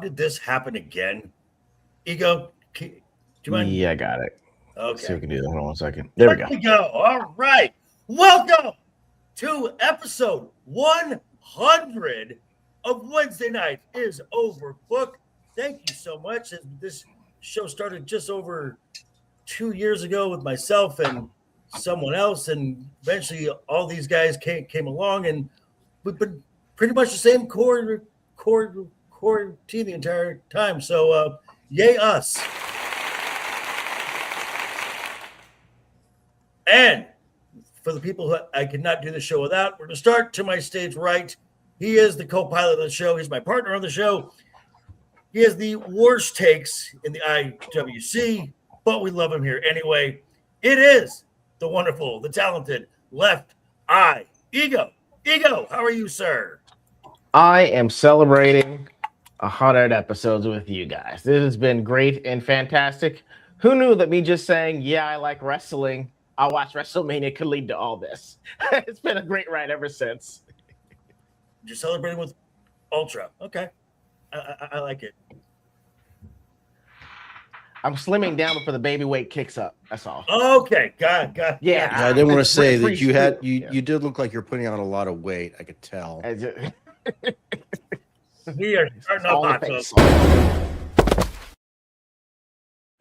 did this happen again? Ego, do you mind? Yeah, I got it. Okay. Let's see if we can do that. Hold on 1 second. There we go. All right. Welcome to episode 100 of Wednesday Night is Overbooked. Thank you so much. This show started just over 2 years ago with myself and someone else, and eventually all these guys came along, and we've been pretty much the same core team the entire time. So yay us. And for the people who I could not do the show without, we're going to start to my stage right. He is the co-pilot of the show. He's my partner on the show. He has the worst takes in the IWC, but we love him here anyway. It is the wonderful, the talented LeftEyeEgo. Ego, how are you, sir? I am celebrating 100 episodes with you guys. This has been great and fantastic. Who knew that me just saying, yeah, I like wrestling, I'll watch Wrestlemania could lead to all this. It's been a great ride ever since. You're celebrating with Ultra. Okay. I like it. I'm slimming down before the baby weight kicks up. That's all. Okay. Got Yeah. I didn't want to say that pretty you did look like you're putting on a lot of weight. I could tell. We are starting off hot, folks.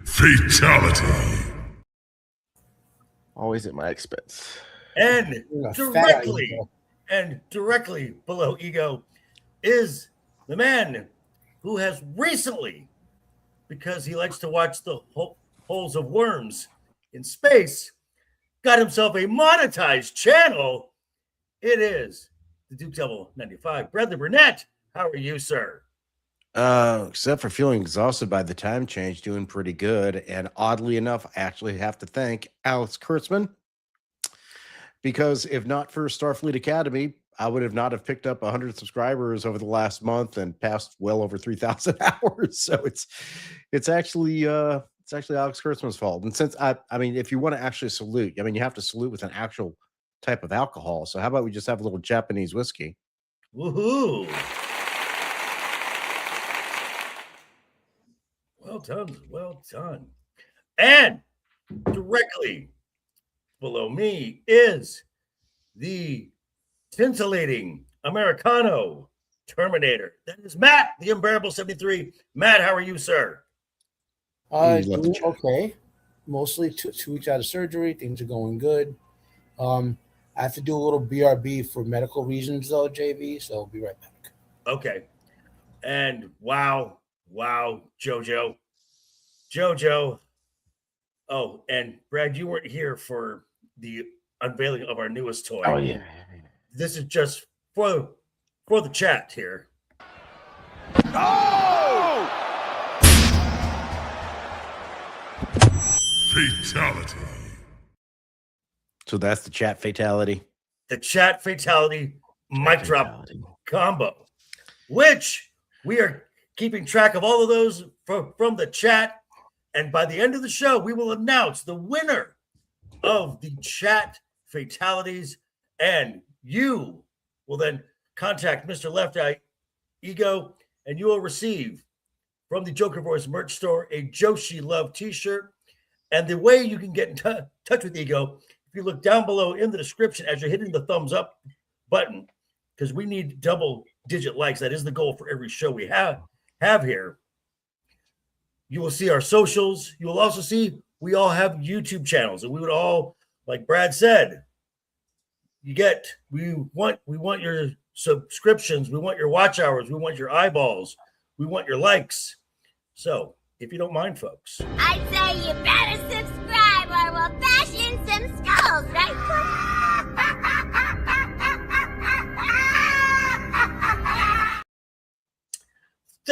Fatality. Always at my expense. And directly below Ego is the man who has recently, because he likes to watch the holes of worms in space, got himself a monetized channel. It is the Duke Devil 95. Bradley Burnett, how are you, sir? Except for feeling exhausted by the time change, doing pretty good. And oddly enough, I actually have to thank Alex Kurtzman, because if not for Starfleet Academy, I would have not have picked up 100 subscribers over the last month and passed well over 3,000 hours. So it's actually Alex Kurtzman's fault. And since I mean, if you want to actually salute, I mean, you have to salute with an actual type of alcohol. So how about we just have a little Japanese whiskey? Woohoo! Well done. And directly below me is the scintillating Americano Terminator. That is Matt, the Unbearable 73. Matt, how are you, sir? Doing okay. Mostly 2 weeks out of surgery. Things are going good. I have to do a little BRB for medical reasons, though, JV. So I'll be right back. Okay. And wow, JoJo. Oh, and Brad, you weren't here for the unveiling of our newest toy. Oh, yeah. This is just for the chat here. Oh! Fatality. So that's the chat fatality. The chat fatality mic drop combo, which we are keeping track of all of those from the chat. And by the end of the show, we will announce the winner of the chat fatalities. And you will then contact Mr. LeftEyeEgo, and you will receive from the Joker Voice merch store a Joshi Love t-shirt. And the way you can get in touch with Ego, if you look down below in the description as you're hitting the thumbs up button, because we need double-digit likes. That is the goal for every show we have here. You will see our socials. You will also see we all have YouTube channels, and we would all, like Brad said, we want your subscriptions, we want your watch hours, we want your eyeballs, we want your likes. So if you don't mind, folks, I'd say you better subscribe or we'll bash in some skulls, right?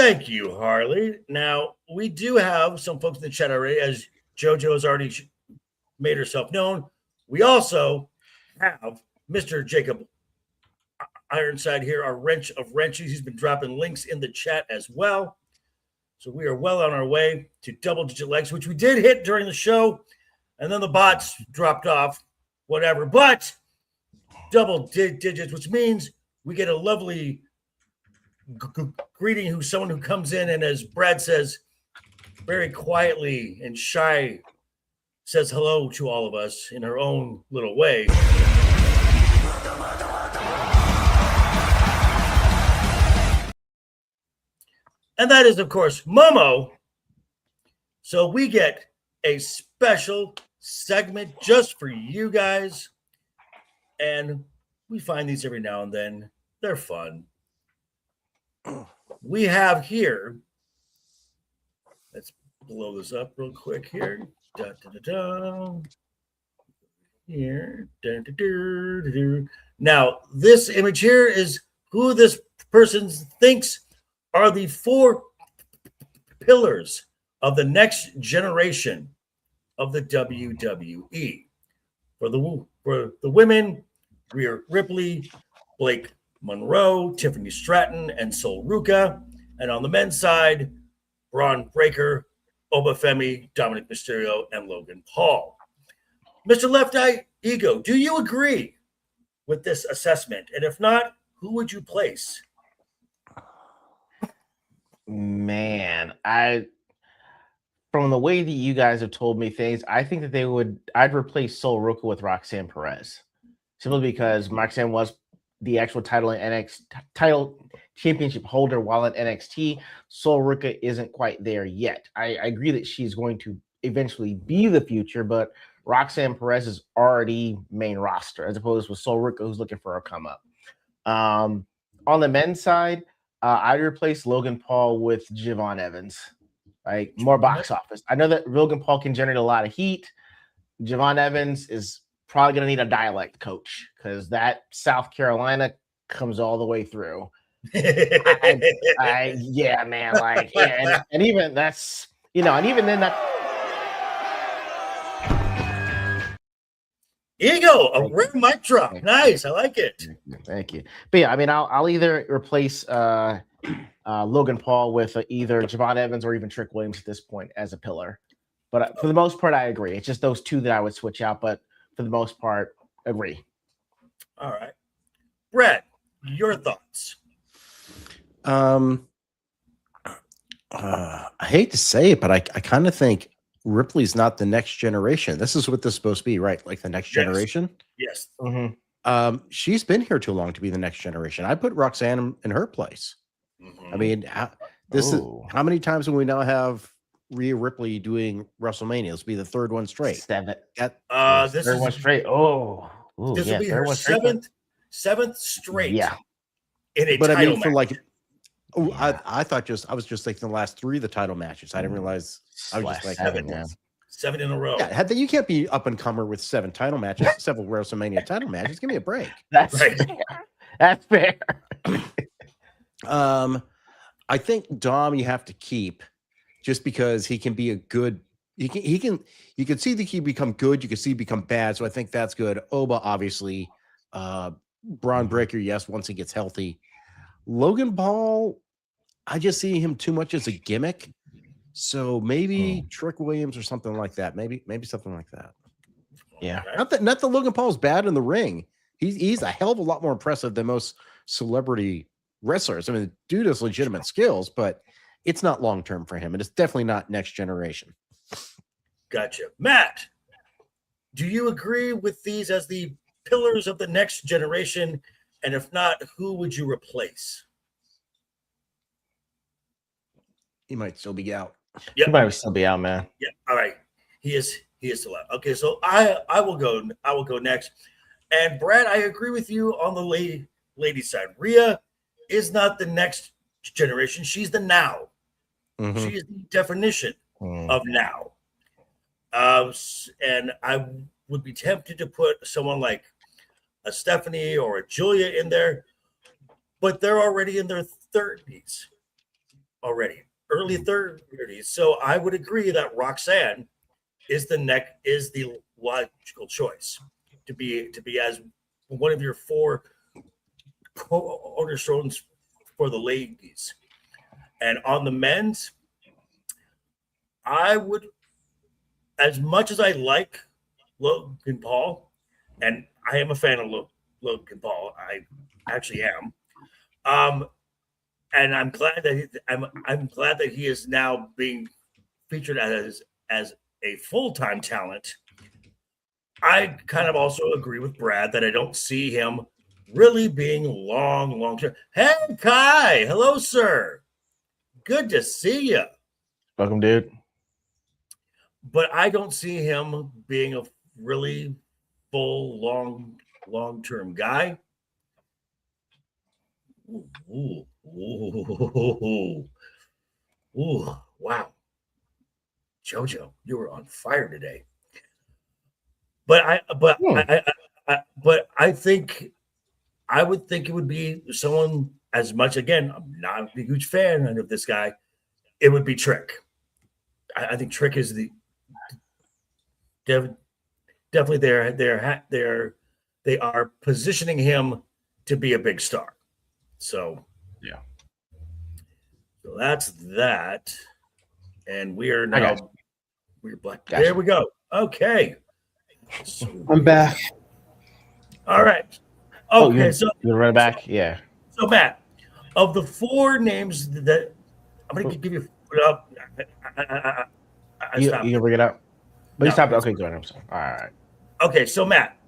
thank you, Harley. Now, we do have some folks in the chat already, as JoJo has already made herself known. We also have Mr. Jacob Ironside here, our wrench of wrenches. He's been dropping links in the chat as well. So we are well on our way to double-digit likes, which we did hit during the show, and then the bots dropped off, whatever. But double digits, which means we get a lovely greeting who's someone who comes in and, as Brad says, very quietly and shy, says hello to all of us in her own little way. And that is, of course, Momo. So we get a special segment just for you guys. And we find these every now and then. They're fun. We have here, let's blow this up real quick here. Da, da, da, da. Here. Da, da, da, da, da. Now, this image here is who this person thinks are the 4 pillars of the next generation of the WWE. For the women, Rhea Ripley, Blake Monroe, Tiffany Stratton, and Sol Ruca. And on the men's side, Braun Breaker, Obafemi, Dominic Mysterio, and Logan Paul. Mr. LeftEyeEgo, do you agree with this assessment? And if not, who would you place? Man, from the way that you guys have told me things, I think that I'd replace Sol Ruca with Roxanne Perez. Simply because Roxanne was the actual title championship holder while at NXT. Sol Ruca isn't quite there yet. I agree that she's going to eventually be the future, but Roxanne Perez is already main roster, as opposed with Sol Ruca, who's looking for a come up. On the men's side, I'd replace Logan Paul with Javon Evans. Like, more box office. I know that Logan Paul can generate a lot of heat. Javon Evans is probably going to need a dialect coach because that South Carolina comes all the way through. Yeah, man. Like, yeah, and even that's, and even then that. Ego, a rare mic drop. Nice. I like it. Thank you. But yeah, I mean, I'll either replace Logan Paul with either Javon Evans or even Trick Williams at this point as a pillar. But for the most part, I agree. It's just those 2 that I would switch out. But for the most part, agree. All right. Brett, your thoughts? I hate to say it, but I kind of think Ripley's not the next generation. This is what this is supposed to be, right? Like the next generation? Yes. Mm-hmm. She's been here too long to be the next generation. I put Roxanne in her place. Mm-hmm. I mean, this is how many times will we now have Rhea Ripley doing WrestleMania? This will be the 3rd one straight. 7. This third is one straight. Oh, this will be her 7th straight. Yeah. In a but title I mean, match. for like, I was just thinking the last 3 of the title matches. I didn't realize. I was just like 7 in a row. Yeah, you can't be up and comer with 7 title matches, several WrestleMania title matches. Give me a break. That's right. Fair. That's fair. I think Dom you have to keep just because he can be a good. You can see that he become good. You can see he become bad. So I think that's good. Oba obviously, Braun Breaker, yes, once he gets healthy. Logan Paul, I just see him too much as a gimmick. So maybe Trick Williams or something like that. Maybe something like that. Yeah. Not that Logan Paul's bad in the ring. He's a hell of a lot more impressive than most celebrity wrestlers. I mean, the dude has legitimate skills, but it's not long term for him. And it's definitely not next generation. Gotcha. Matt, do you agree with these as the pillars of the next generation? And if not, who would you replace? He might still be out. Yep. He might still be out, man. Yeah. All right. He is still out. Okay, so I will go next. And Brad, I agree with you on the lady side. Rhea is not the next generation. She's the now. Mm-hmm. She is the definition of now. And I would be tempted to put someone like a Stephanie or a Julia in there, but they're already in their 30s already, early 30s. So I would agree that Roxanne is the logical choice to be as one of your 4 cornerstones for the ladies. And on the men's, I would, as much as I like Logan Paul, and I am a fan of Logan Paul, I actually am. and I'm glad that I'm glad that he is now being featured as a full-time talent. I kind of also agree with Brad that I don't see him really being long term. Hey, Kai. Hello, sir. Good to see you. Welcome, dude. But I don't see him being a really full, long-term guy. Ooh, wow. JoJo, you were on fire today. But I think I would think it would be someone as much. Again, I'm not a huge fan of this guy. It would be Trick. I think Trick is the definitely they are positioning him to be a big star. So yeah, so that's that, and we are now we're black. Gotcha. There we go. Okay, so, I'm back. all right. Okay, so you're right back. Yeah. So Matt, of the four names that I'm going to give you, You can bring it up. But you stopped. Okay, good. I'm sorry. All right. Okay, so Matt,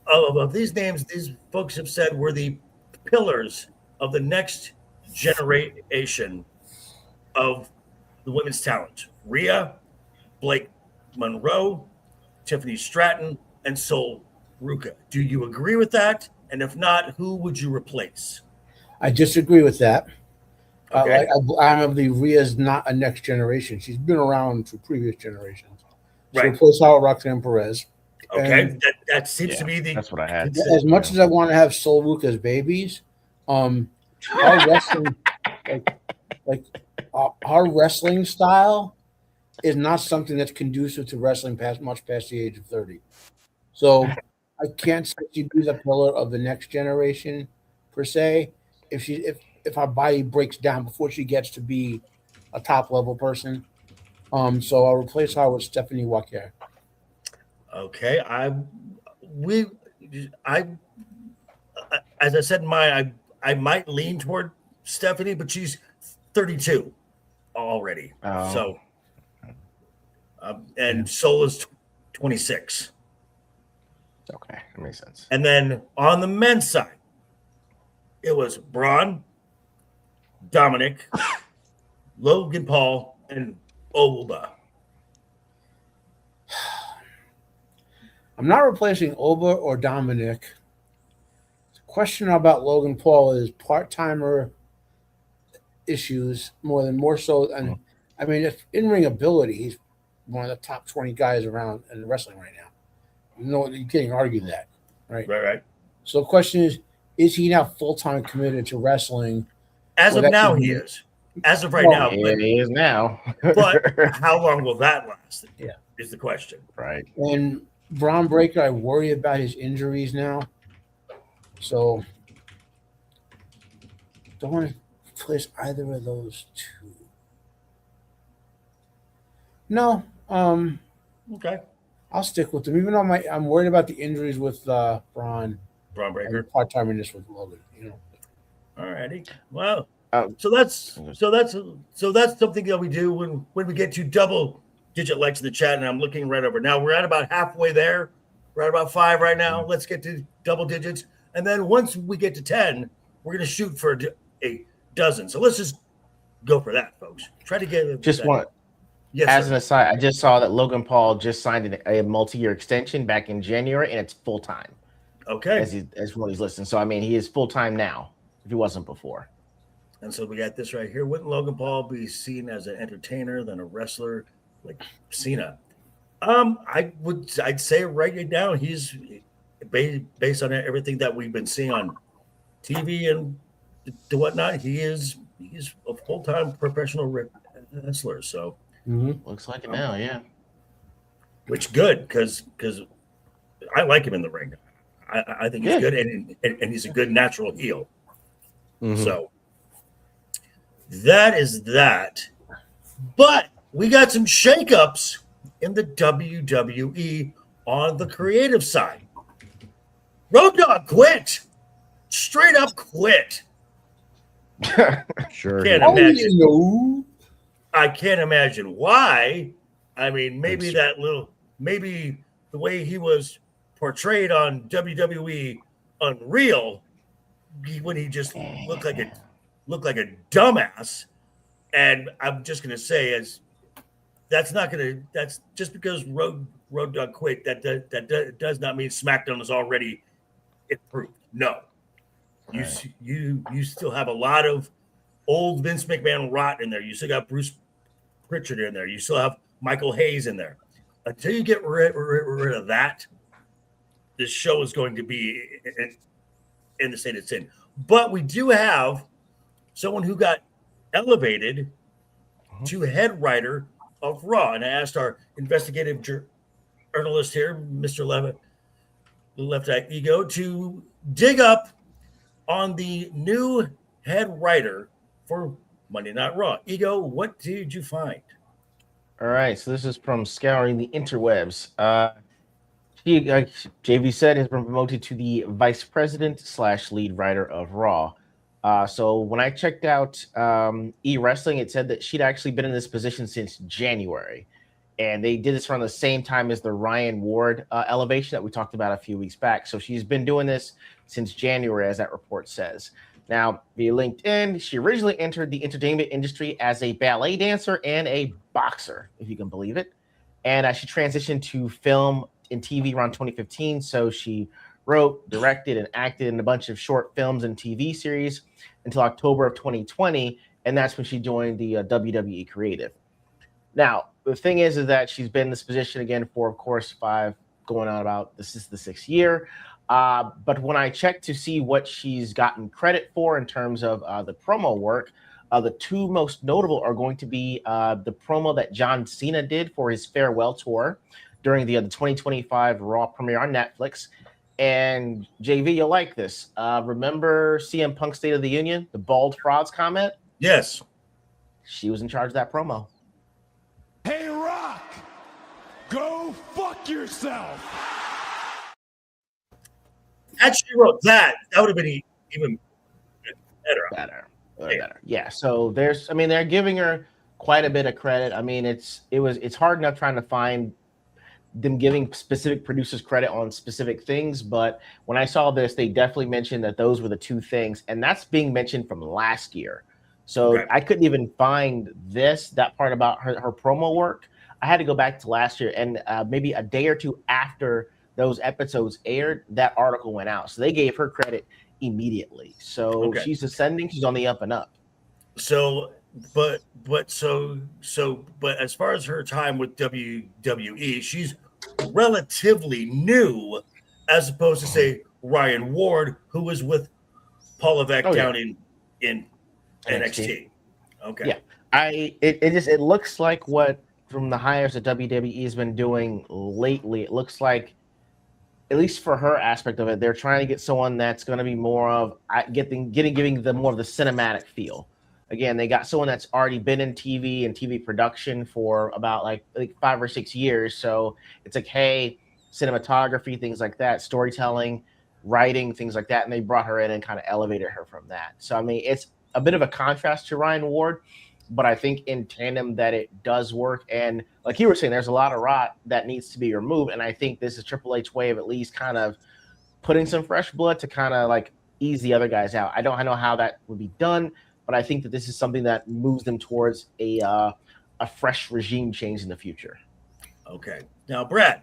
of these names, these folks have said were the pillars of the next generation of the women's talent: Rhea, Blake Monroe, Tiffany Stratton, and Sol Ruka. Do you agree with that? And if not, who would you replace? I disagree with that. Okay. I believe Rhea's not a next generation. She's been around for previous generations. She Right. replaced Roxanne Perez. Okay, And that seems to be the. That's what I had. As much as I want to have Sol Ruka's babies, our wrestling, our wrestling style is not something that's conducive to wrestling much past the age of 30. So I can't say she'd be the pillar of the next generation per se. If our body breaks down before she gets to be a top level person. So I'll replace her with Stephanie Walker. Okay, as I said, I might lean toward Stephanie, but she's 32 already. Oh. So, and Sol is 26. Okay, that makes sense. And then on the men's side, it was Braun, Dominic, Logan Paul, and Oba. I'm not replacing Oba or Dominic. The question about Logan Paul is part-timer issues more so. And I mean, if in-ring ability, he's one of the top 20 guys around in wrestling right now. You can't argue that, right? Right. So the question is he now full-time committed to wrestling? As of now, he is. As of right now. Yeah, he is now. But how long will that last? Yeah. Is the question. Right. And Braun Breaker, I worry about his injuries now. So don't want to replace either of those two. No. Okay. I'll stick with them, even though I'm worried about the injuries with Braun Breaker, and part-timerness with Logan. All righty. Well, so that's something that we do when we get to double-digit likes in the chat, and I'm looking right over now. We're at about halfway there. We're at about 5 right now. Let's get to double digits, and then once we get to 10, we're going to shoot for a dozen. So let's just go for that, folks. Try to get just one. Yes, as sir. an aside, I just saw that Logan Paul just signed a multi-year extension back in January, and it's full-time. Okay. As what he's listening. So, I mean, he is full-time now, if he wasn't before. And so we got this right here. Wouldn't Logan Paul be seen as an entertainer than a wrestler like Cena? I'd say right now he's based on everything that we've been seeing on TV and whatnot. He's a full-time professional wrestler. So looks like it now, yeah. Which good because I like him in the ring. I think he's good and he's a good natural heel. So that is that. But we got some shakeups in the WWE on the creative side. Road Dogg quit. Straight up quit. Sure. Can't Oh, imagine. you know. I can't imagine why. I mean, maybe Thanks. maybe the way he was portrayed on WWE Unreal, when he just looked like a dumbass. And I'm just gonna say, that's just because Road Dogg quit. That does not mean SmackDown is already improved. No, you still have a lot of old Vince McMahon rot in there. You still got Bruce Pritchard in there. You still have Michael Hayes in there. Until you get rid of that, this show is going to be in the state it's in. But we do have someone who got elevated to head writer of Raw. And I asked our investigative journalist here, Mr. LeftEyeEgo, to dig up on the new head writer for Monday Night Raw. Ego, what did you find? All right, so this is from Scouring the Interwebs. JV said, has been promoted to the vice president / lead writer of Raw. So when I checked out E-Wrestling, it said that she'd actually been in this position since January. And they did this around the same time as the Ryan Ward elevation that we talked about a few weeks back. So she's been doing this since January, as that report says. Now, via LinkedIn, she originally entered the entertainment industry as a ballet dancer and a boxer, if you can believe it. And she transitioned to film and TV around 2015. So she wrote, directed, and acted in a bunch of short films and TV series until October of 2020. And that's when she joined the WWE Creative. Now, the thing is that she's been in this position again for, of course, this is the 6th year. But when I checked to see what she's gotten credit for in terms of the promo work, the two most notable are going to be the promo that John Cena did for his farewell tour during the 2025 Raw premiere on Netflix. And JV, you'll like this. Remember CM Punk's State of the Union, the bald frauds comment? Yes. She was in charge of that promo. Hey, Rock, go fuck yourself. Had she wrote that would have been even better. Better. Yeah. So they're giving her quite a bit of credit. I mean, it's hard enough trying to find them giving specific producers credit on specific things. But when I saw this, they definitely mentioned that those were the two things. And that's being mentioned from last year. So okay. I couldn't even find that part about her promo work. I had to go back to last year, and maybe a day or two after those episodes aired, that article went out. So they gave her credit immediately. So she's ascending. She's on the up and up. So, but as far as her time with WWE, she's relatively new, as opposed to say Ryan Ward, who was with Paul Levesque down in NXT. Okay. Yeah. It looks like what from the hires that WWE has been doing lately, it looks like, at least for her aspect of it, they're trying to get someone that's going to be more of giving them more of the cinematic feel. Again, they got someone that's already been in TV and TV production for about like 5 or 6 years. So it's like, hey, cinematography, things like that, storytelling, writing, things like that. And they brought her in and kind of elevated her from that. So, I mean, it's a bit of a contrast to Ryan Ward, but I think in tandem that it does work. And like you were saying, there's a lot of rot that needs to be removed. And I think this is Triple H way of at least kind of putting some fresh blood to kind of like ease the other guys out. I don't know how that would be done, but I think that this is something that moves them towards a fresh regime change in the future. Okay. Now, Brad,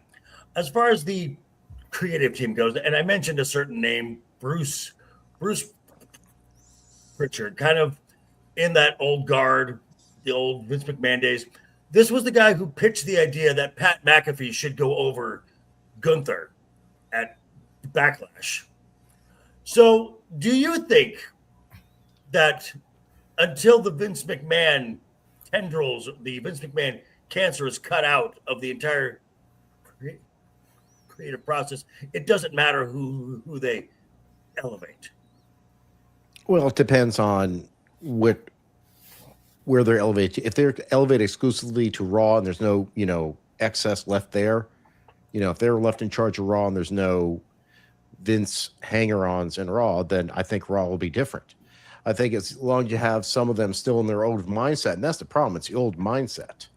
as far as the creative team goes, and I mentioned a certain name, Bruce Pritchard, kind of in that old guard, the old Vince McMahon days. This was the guy who pitched the idea that Pat McAfee should go over Gunther at Backlash. So do you think that until the Vince McMahon tendrils, the Vince McMahon cancer is cut out of the entire creative process, it doesn't matter who they elevate? Well, it depends on where they're elevated. If they're elevated exclusively to Raw and there's no, excess left there, if they're left in charge of Raw and there's no Vince hanger-ons in Raw, then I think Raw will be different. I think as long as you have some of them still in their old mindset, and that's the problem. It's the old mindset.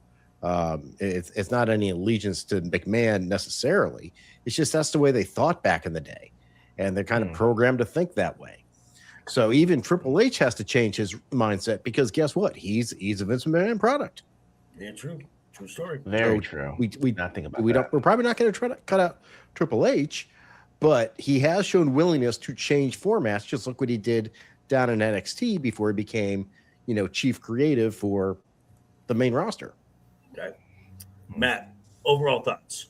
It's not any allegiance to McMahon necessarily. It's just that's the way they thought back in the day, and they're kind of programmed to think that way. So even Triple H has to change his mindset because guess what? He's a Vince McMahon product. Yeah, true story. Very true. We're probably not going to try to cut out Triple H, but he has shown willingness to change formats. Just look what he did down in NXT before he became, chief creative for the main roster. Okay, Matt, overall thoughts?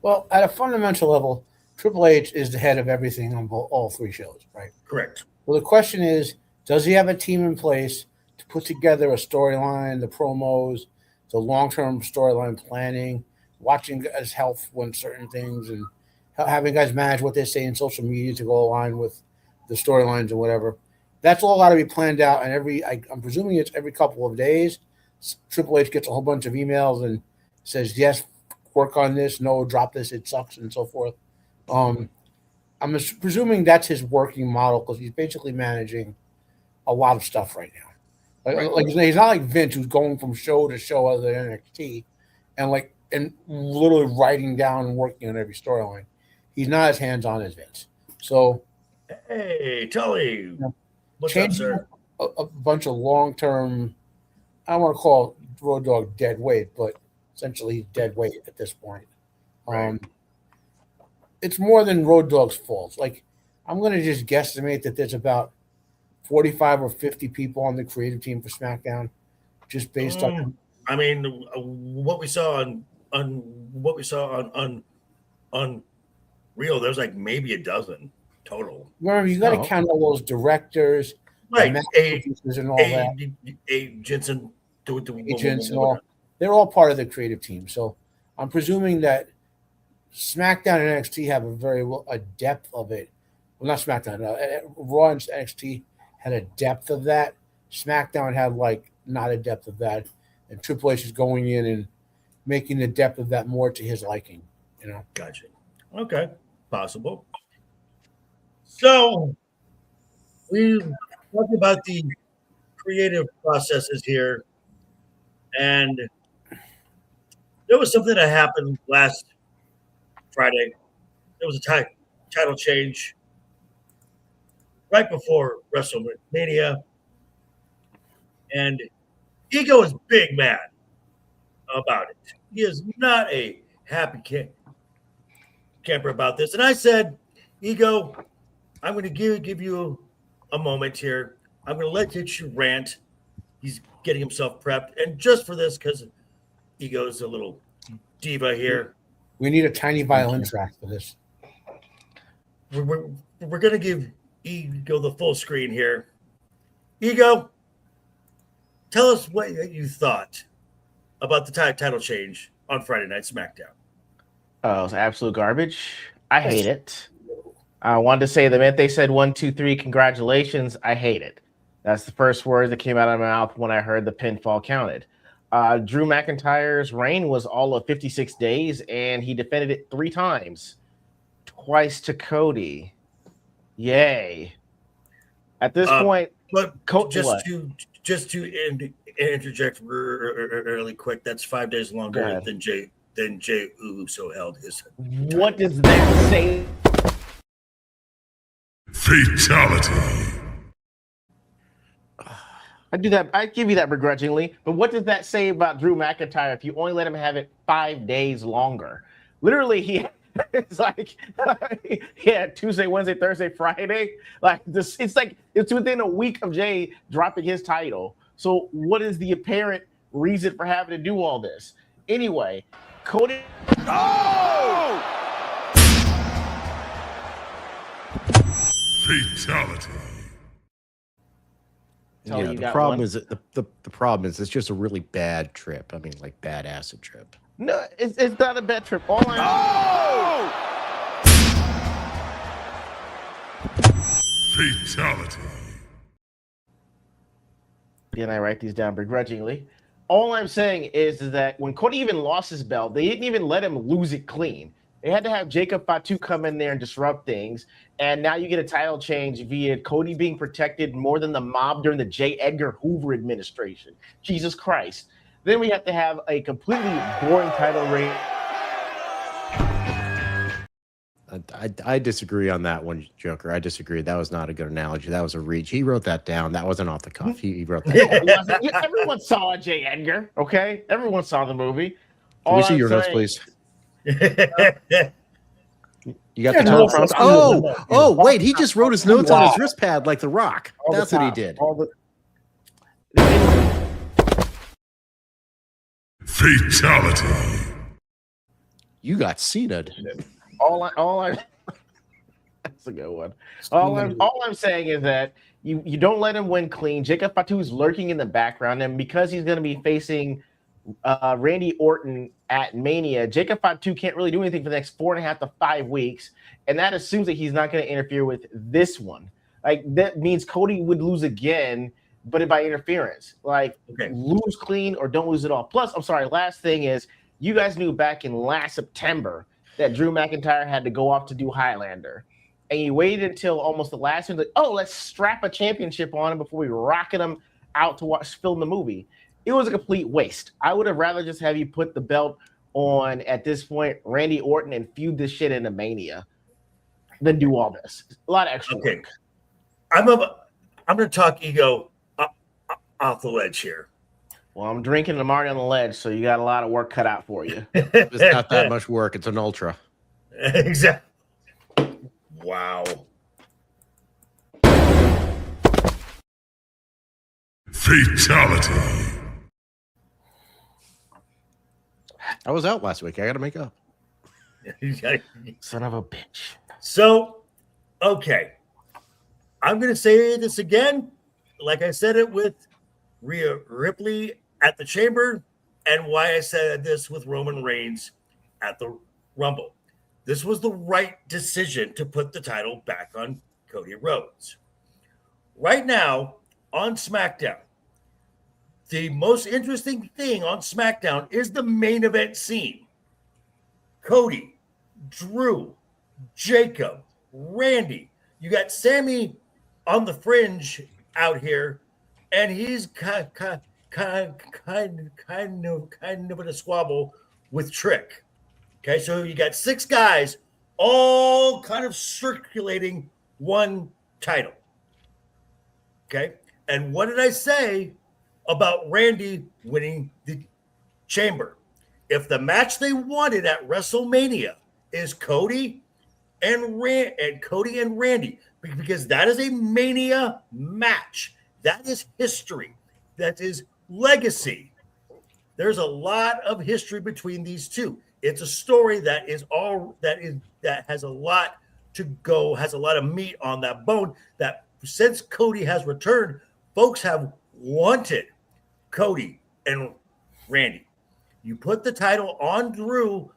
Well, at a fundamental level, Triple H is the head of everything on all three shows, right? Correct. Well, the question is, does he have a team in place to put together a storyline, the promos, the long-term storyline planning, watching guys' health when certain things, and having guys manage what they say in social media to go align with the storylines and whatever? That's all got to be planned out. And I'm presuming it's every couple of days. Triple H gets a whole bunch of emails and says, yes, work on this. No, drop this. It sucks, and so forth. I'm presuming that's his working model because he's basically managing a lot of stuff right now. Like he's not like Vince, who's going from show to show other than NXT and literally writing down and working on every storyline. He's not as hands-on as Vince. So, hey, Tully, what's up, changing sir? a bunch of long-term, I don't want to call Road Dogg dead weight, but essentially he's dead weight at this point. Right. It's more than Road Dogg's fault. Like, I'm going to just guesstimate that there's about 45 or 50 people on the creative team for SmackDown, just based on. I mean, what we saw on Real, there's like maybe a dozen total. Remember, you got to count all those directors, right? And all that. Agents and agents and all. They're all part of the creative team. So I'm presuming that SmackDown and NXT have a depth of it. Well, not SmackDown. Raw and NXT had a depth of that. SmackDown had not a depth of that, and Triple H is going in and making the depth of that more to his liking. Gotcha. Okay, possible. So we talked about the creative processes here, and there was something that happened last Friday. There was a title change right before WrestleMania, and Ego is big mad about it. He is not a happy camper about this. And I said, Ego, I'm going to give you a moment here. I'm going to let you rant. He's getting himself prepped. And just for this, because Ego's a little diva here. We need a tiny violin track for this. We're going to give Ego the full screen here. Ego, tell us what you thought about the title change on Friday Night SmackDown. Oh, it's absolute garbage. I hate it. I wanted to say the minute they said 1, 2, 3, congratulations, I hate it. That's the first words that came out of my mouth when I heard the pinfall counted. Drew McIntyre's reign was all of 56 days, and he defended it 3 times. Twice to Cody. Yay. At this point, but just to interject really quick, that's 5 days longer than Jey Uso held his title. What does that say? Fatality. I give you that begrudgingly, but what does that say about Drew McIntyre if you only let him have it 5 days longer? Literally, it's like he had Tuesday, Wednesday, Thursday, Friday. It's within a week of Jey dropping his title. So what is the apparent reason for having to do all this? Anyway, Cody. Oh! Fatality. Yeah, the problem is it's just a really bad trip. I mean, like bad acid trip. No, it's not a bad trip. All Oh! Fatality. Again, I write these down begrudgingly. All I'm saying is that when Cody even lost his belt, they didn't even let him lose it clean. They had to have Jacob Fatu come in there and disrupt things. And now you get a title change via Cody being protected more than the mob during the J. Edgar Hoover administration. Jesus Christ. Then we have to have a completely boring title reign. I disagree on that one, Joker. I disagree. That was not a good analogy. That was a reach. He wrote that down. That wasn't off the cuff. He wrote that down. Everyone saw J. Edgar, okay? Everyone saw the movie. Can we see your notes, please? You got the teleprompter. Oh, wait. He just wrote his notes on his wrist pad like The Rock. That's what he did. Fatality. You got Cena'd. That's a good one. All I'm saying is that you don't let him win clean. Jacob Fatu is lurking in the background, and because he's going to be facing Randy Orton at Mania, Jacob Fatu can't really do anything for the next 4.5 to 5 weeks, and that assumes that he's not going to interfere with this one. Like that means Cody would lose again, but by interference. Like lose clean or don't lose it all. Plus, I'm sorry. Last thing is, you guys knew back in last September that Drew McIntyre had to go off to do Highlander. And you waited until almost the last minute, like, oh, let's strap a championship on him before we rocket him out to film the movie. It was a complete waste. I would have rather just have you put the belt on, at this point, Randy Orton and feud this shit into Mania than do all this. A lot of extra work. I'm going to talk ego off the ledge here. Well, I'm drinking and I'm already on the ledge, so you got a lot of work cut out for you. It's not that much work. It's an ultra. Exactly. Wow. Fatality. I was out last week. I got to make up. Son of a bitch. So, okay. I'm going to say this again. Like I said it with Rhea Ripley at the Chamber, and why I said this with Roman Reigns at the Rumble. This was the right decision to put the title back on Cody Rhodes. Right now, on SmackDown, the most interesting thing on SmackDown is the main event scene. Cody, Drew, Jacob, Randy. You got Sammy on the fringe out here, and he's kind of in a squabble with Trick. Okay, so you got 6 guys all kind of circulating one title. Okay, and what did I say about Randy winning the Chamber? If the match they wanted at WrestleMania is Cody and Randy, because that is a Mania match, that is history, that is legacy. There's a lot of history between these two. It's a story that has a lot to go, has a lot of meat on that bone. That since Cody has returned, folks have wanted Cody and Randy. You put the title on Drew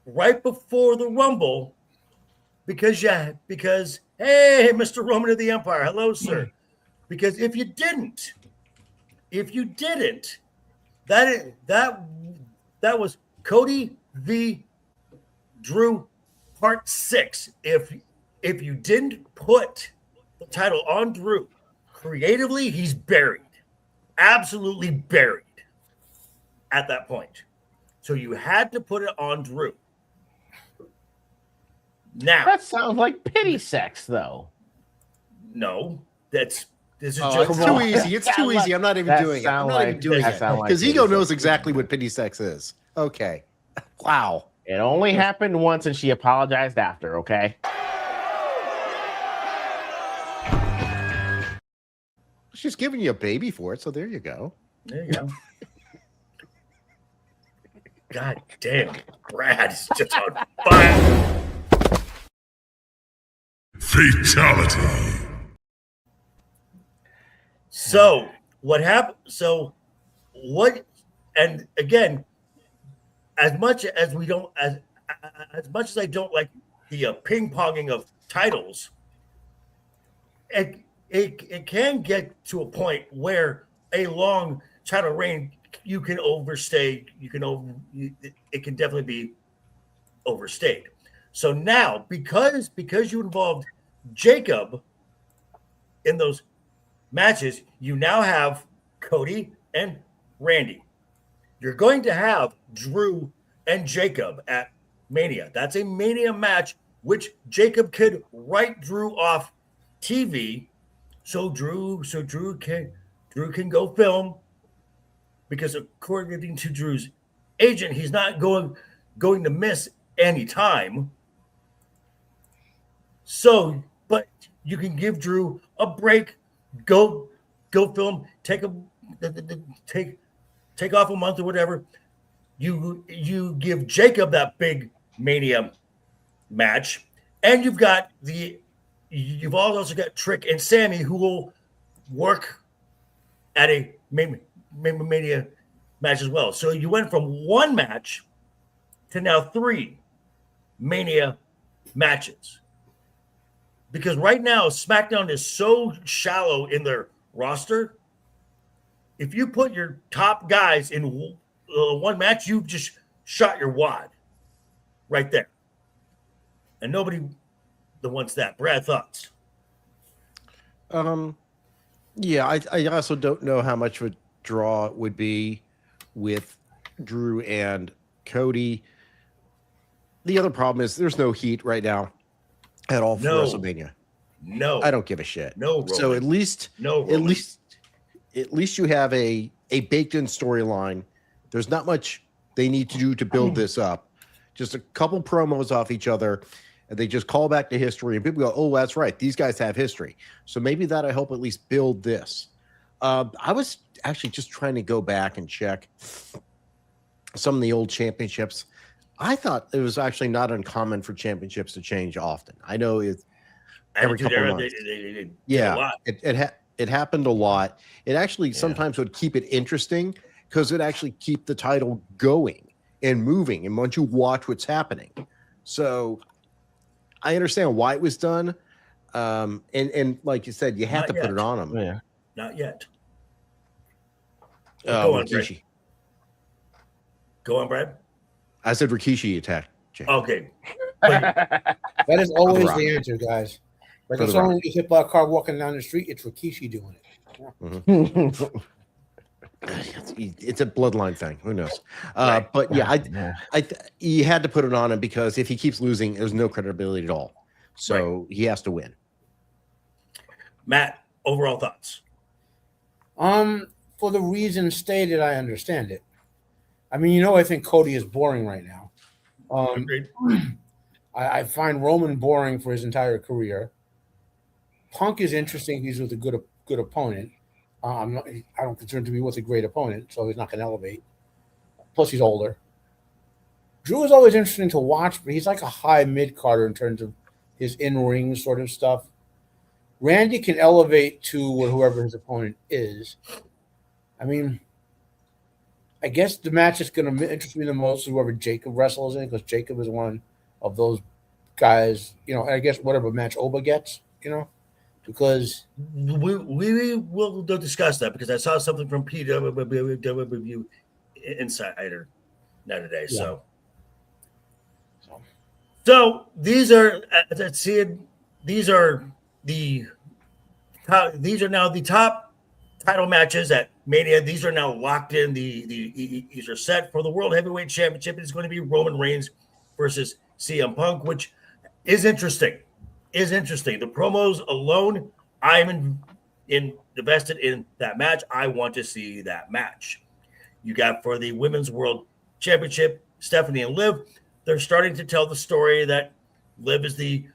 right before the Rumble because hey, Mr. Roman of the Empire, hello, sir. Because if you didn't, that was Cody v. Drew Part 6. If you didn't put the title on Drew, creatively, he's buried. Absolutely buried at that point. So you had to put it on Drew. Now that sounds like pity sex, though. No, this is it's too easy. It's too easy. I'm not even doing it. I'm not even doing it because Ego knows exactly what pity sex is. Okay. Wow. It only happened once, and she apologized after. Okay. She's giving you a baby for it, so there you go. There you go. God damn, Brad is just on fire. Fatality. So what happened? So what? And again, as much as much as I don't like the ping ponging of titles, it can get to a point where a long title reign it can definitely be overstayed. So now, because you involved Jacob in those matches, you now have Cody and Randy. You're going to have Drew and Jacob at Mania. That's a Mania match, which Jacob could write Drew off TV, so Drew can go film, because according to Drew's agent, he's not going to miss any time. So, but you can give Drew a break, go film, take off a month or whatever. You give Jacob that big Mania match, and you've also got Trick and Sammy, who will work at a Mania match as well. So you went from one match to now 3 Mania matches. Because right now, SmackDown is so shallow in their roster. If you put your top guys in one match, you've just shot your wad right there. And nobody wants that. Brad, thoughts? Yeah, I also don't know how much of a draw it would be with Drew and Cody. The other problem is there's no heat right now at all for WrestleMania. No, I don't give a shit. No, Roman. So at least you have a baked-in storyline. There's not much they need to do to build this up. Just a couple promos off each other, and they just call back to history, and people go, "Oh, that's right. These guys have history." So maybe that'll help at least build this. I was actually just trying to go back and check some of the old championships. I thought it was actually not uncommon for championships to change often. I know it's every couple of months. It happened a lot. It actually sometimes would keep it interesting because it actually keep the title going and moving. And once you watch what's happening, so I understand why it was done. And like you said, you had to put it on them. Yeah, not yet. Go on, Rikishi. Go on, Brad. I said Rikishi attacked. Okay. That is always the answer, guys. Like if someone gets hit by a car walking down the street, it's Rikishi doing it. Yeah. It's a bloodline thing. Who knows? But yeah, he had to put it on him because if he keeps losing, there's no credibility at all. So he has to win. Matt, overall thoughts? For the reasons stated, I understand it. I mean, I think Cody is boring right now. Agreed. I find Roman boring for his entire career. Punk is interesting. He's with a good opponent. I don't consider him to be with a great opponent, so he's not going to elevate. Plus, he's older. Drew is always interesting to watch, but he's like a high mid-carder in terms of his in-ring sort of stuff. Randy can elevate to whoever his opponent is. I mean, I guess the match that's going to interest me the most is whoever Jacob wrestles in, because Jacob is one of those guys, I guess whatever match Oba gets, because we will discuss that because I saw something from PWW Insider now today. Yeah. So these are, as I see it, these are now the top title matches at Mania. These are now locked in. These are set for the World Heavyweight Championship. It's going to be Roman Reigns versus CM Punk, which is interesting. The promos alone, I'm invested in that match. I want to see that match. You got for the Women's World Championship, Stephanie and Liv. They're starting to tell the story that Liv is the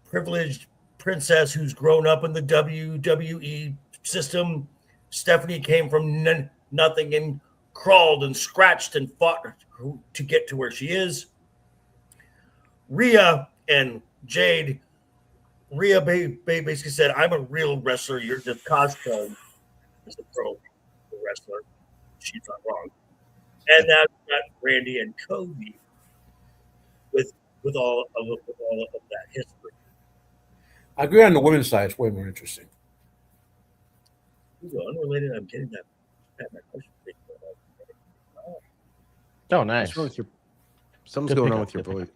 privileged princess who's grown up in the WWE system. Stephanie came from nothing and crawled and scratched and fought to get to where she is. Rhea and Jade. Rhea basically said, "I'm a real wrestler. You're just cosplaying as a pro wrestler." She's not wrong. And now you've got Randy and Cody with all of that history. I agree on the women's side. It's way more interesting. Unrelated, I'm getting that question. Oh, nice. Something's going on with your voice.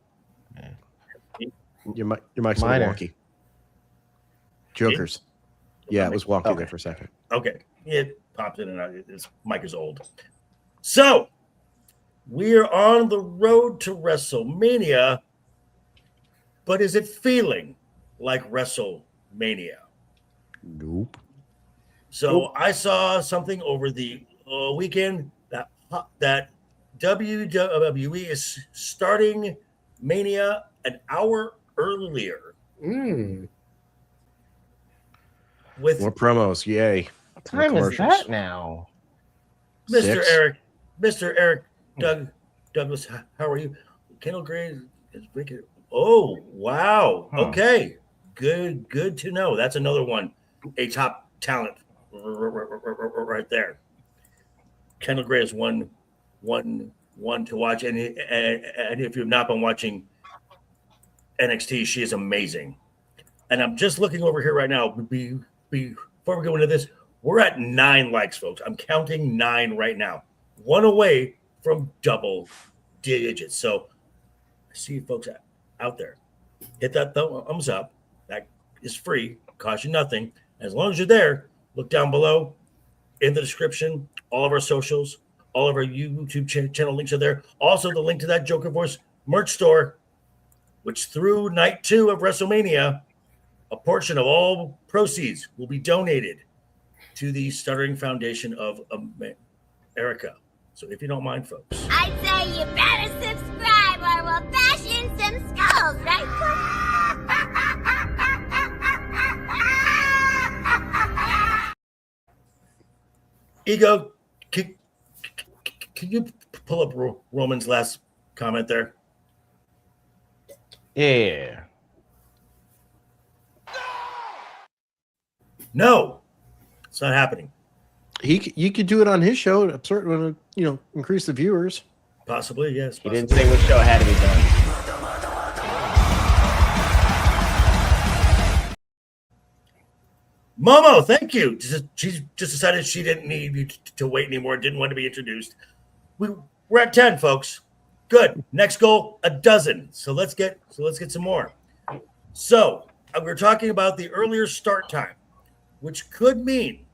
Your mic's a little wonky. Jokers. Yeah, it was wonky there for a second. Okay. It popped in and out. This mic is old. So we are on the road to WrestleMania, but is it feeling like WrestleMania? Nope. So I saw something over the weekend that WWE is starting Mania an hour earlier. With more promos, yay! What time is that now? Mr. Eric Douglas, how are you? Kendall Gray is wicked. Oh, wow. Okay. Good to know. That's another one. A top talent right there. Kendall Gray is one to watch. And if you've not been watching NXT, she is amazing. And I'm just looking over here right now. Before we go into this, we're at 9 likes, folks. I'm counting 9 right now. 1 away from double digits. So I see you folks out there. Hit that thumbs up. That is free. Costs you nothing. As long as you're there, look down below in the description. All of our socials, all of our YouTube channel links are there. Also, the link to that Joker Voice merch store, which through night 2 of WrestleMania, a portion of all proceeds will be donated to the Stuttering Foundation of America. So if you don't mind, folks. I'd say you better subscribe or we'll bash in some skulls, right? Ego, can you pull up Roman's last comment there? Yeah. No, it's not happening. You could do it on his show. I'm certain to increase the viewers. Possibly, yes. He didn't say which show had to be done. Momo, thank you. She just decided she didn't need you to wait anymore. Didn't want to be introduced. We're at 10, folks. Good. Next goal, 12. So let's get some more. So we're talking about the earlier start time, which could mean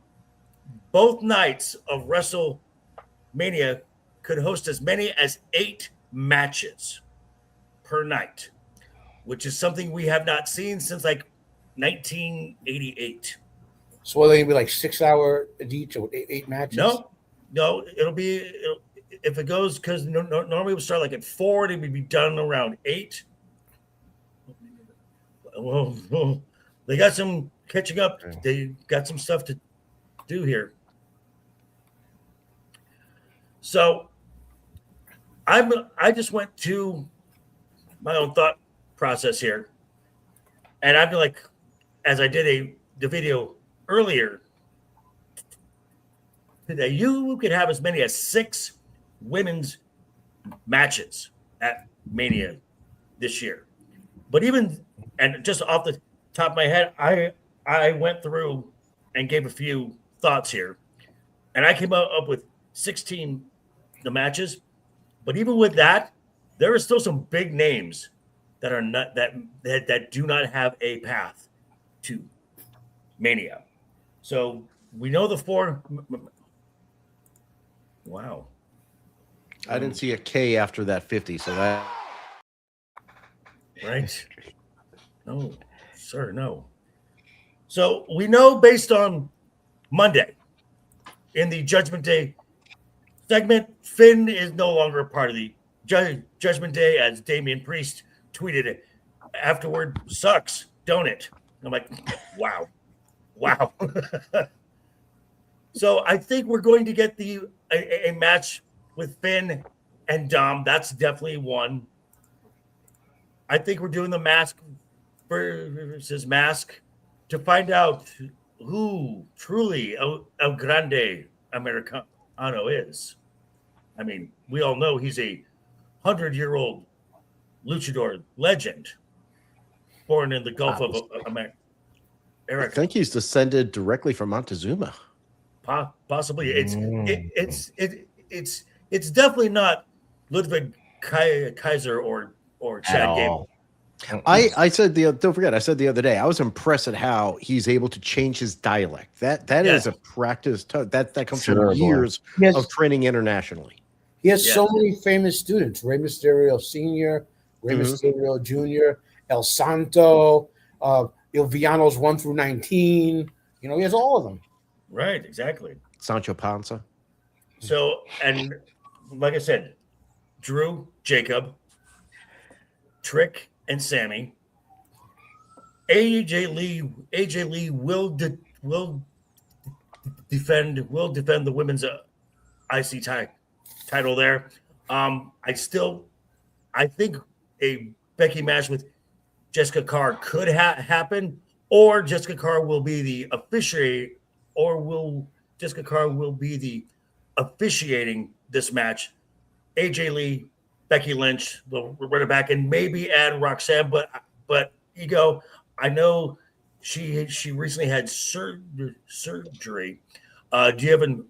both nights of WrestleMania could host as many as 8 matches per night, which is something we have not seen since like 1988. So will they be like 6 hour each or 8 matches? No, it'll be if it goes, because normally we start like at 4 and it would be done around 8. Well, they got some catching up. They got some stuff to do here. So I just went to my own thought process here, and I feel like, as I did the video earlier, that you could have as many as 6 women's matches at Mania this year. But even, and just off the top of my head, I went through and gave a few thoughts here, and I came up with 16 the matches. But even with that, there are still some big names that are not that do not have a path to Mania. So we know the 4. Wow. I didn't see a K after that 50, so that. Right? No, sir, no. So we know based on Monday in the Judgment Day segment, Finn is no longer a part of the Judgment Day, as Damian Priest tweeted it afterward. Sucks, don't it? I'm like, wow. So I think we're going to get a match with Finn and Dom. That's definitely one. I think we're doing the mask versus mask to find out who truly El Grande Americano is. I mean, we all know he's a 100-year-old luchador legend born in the Gulf of America. I think he's descended directly from Montezuma. Possibly. It's definitely not Ludwig Kaiser or Chad Gable. I said don't forget, I said the other day, I was impressed at how he's able to change his dialect. That is a practice. That comes from years of training internationally. He has so many famous students: Rey Mysterio Sr., Rey Mysterio Jr., El Santo, Il Villanos 1 through 19. You know, he has all of them. Right, exactly. Sancho Panza. So, and like I said, Drew, Jacob, Trick, and Sammy. AJ Lee will defend the women's IC title there. I think a Becky match with Jessica Carr could happen, or Jessica Carr will be the officiating, officiating this match. AJ Lee, Becky Lynch will run it back, and maybe add Roxanne. But Ego, I know she recently had surgery. Do you have an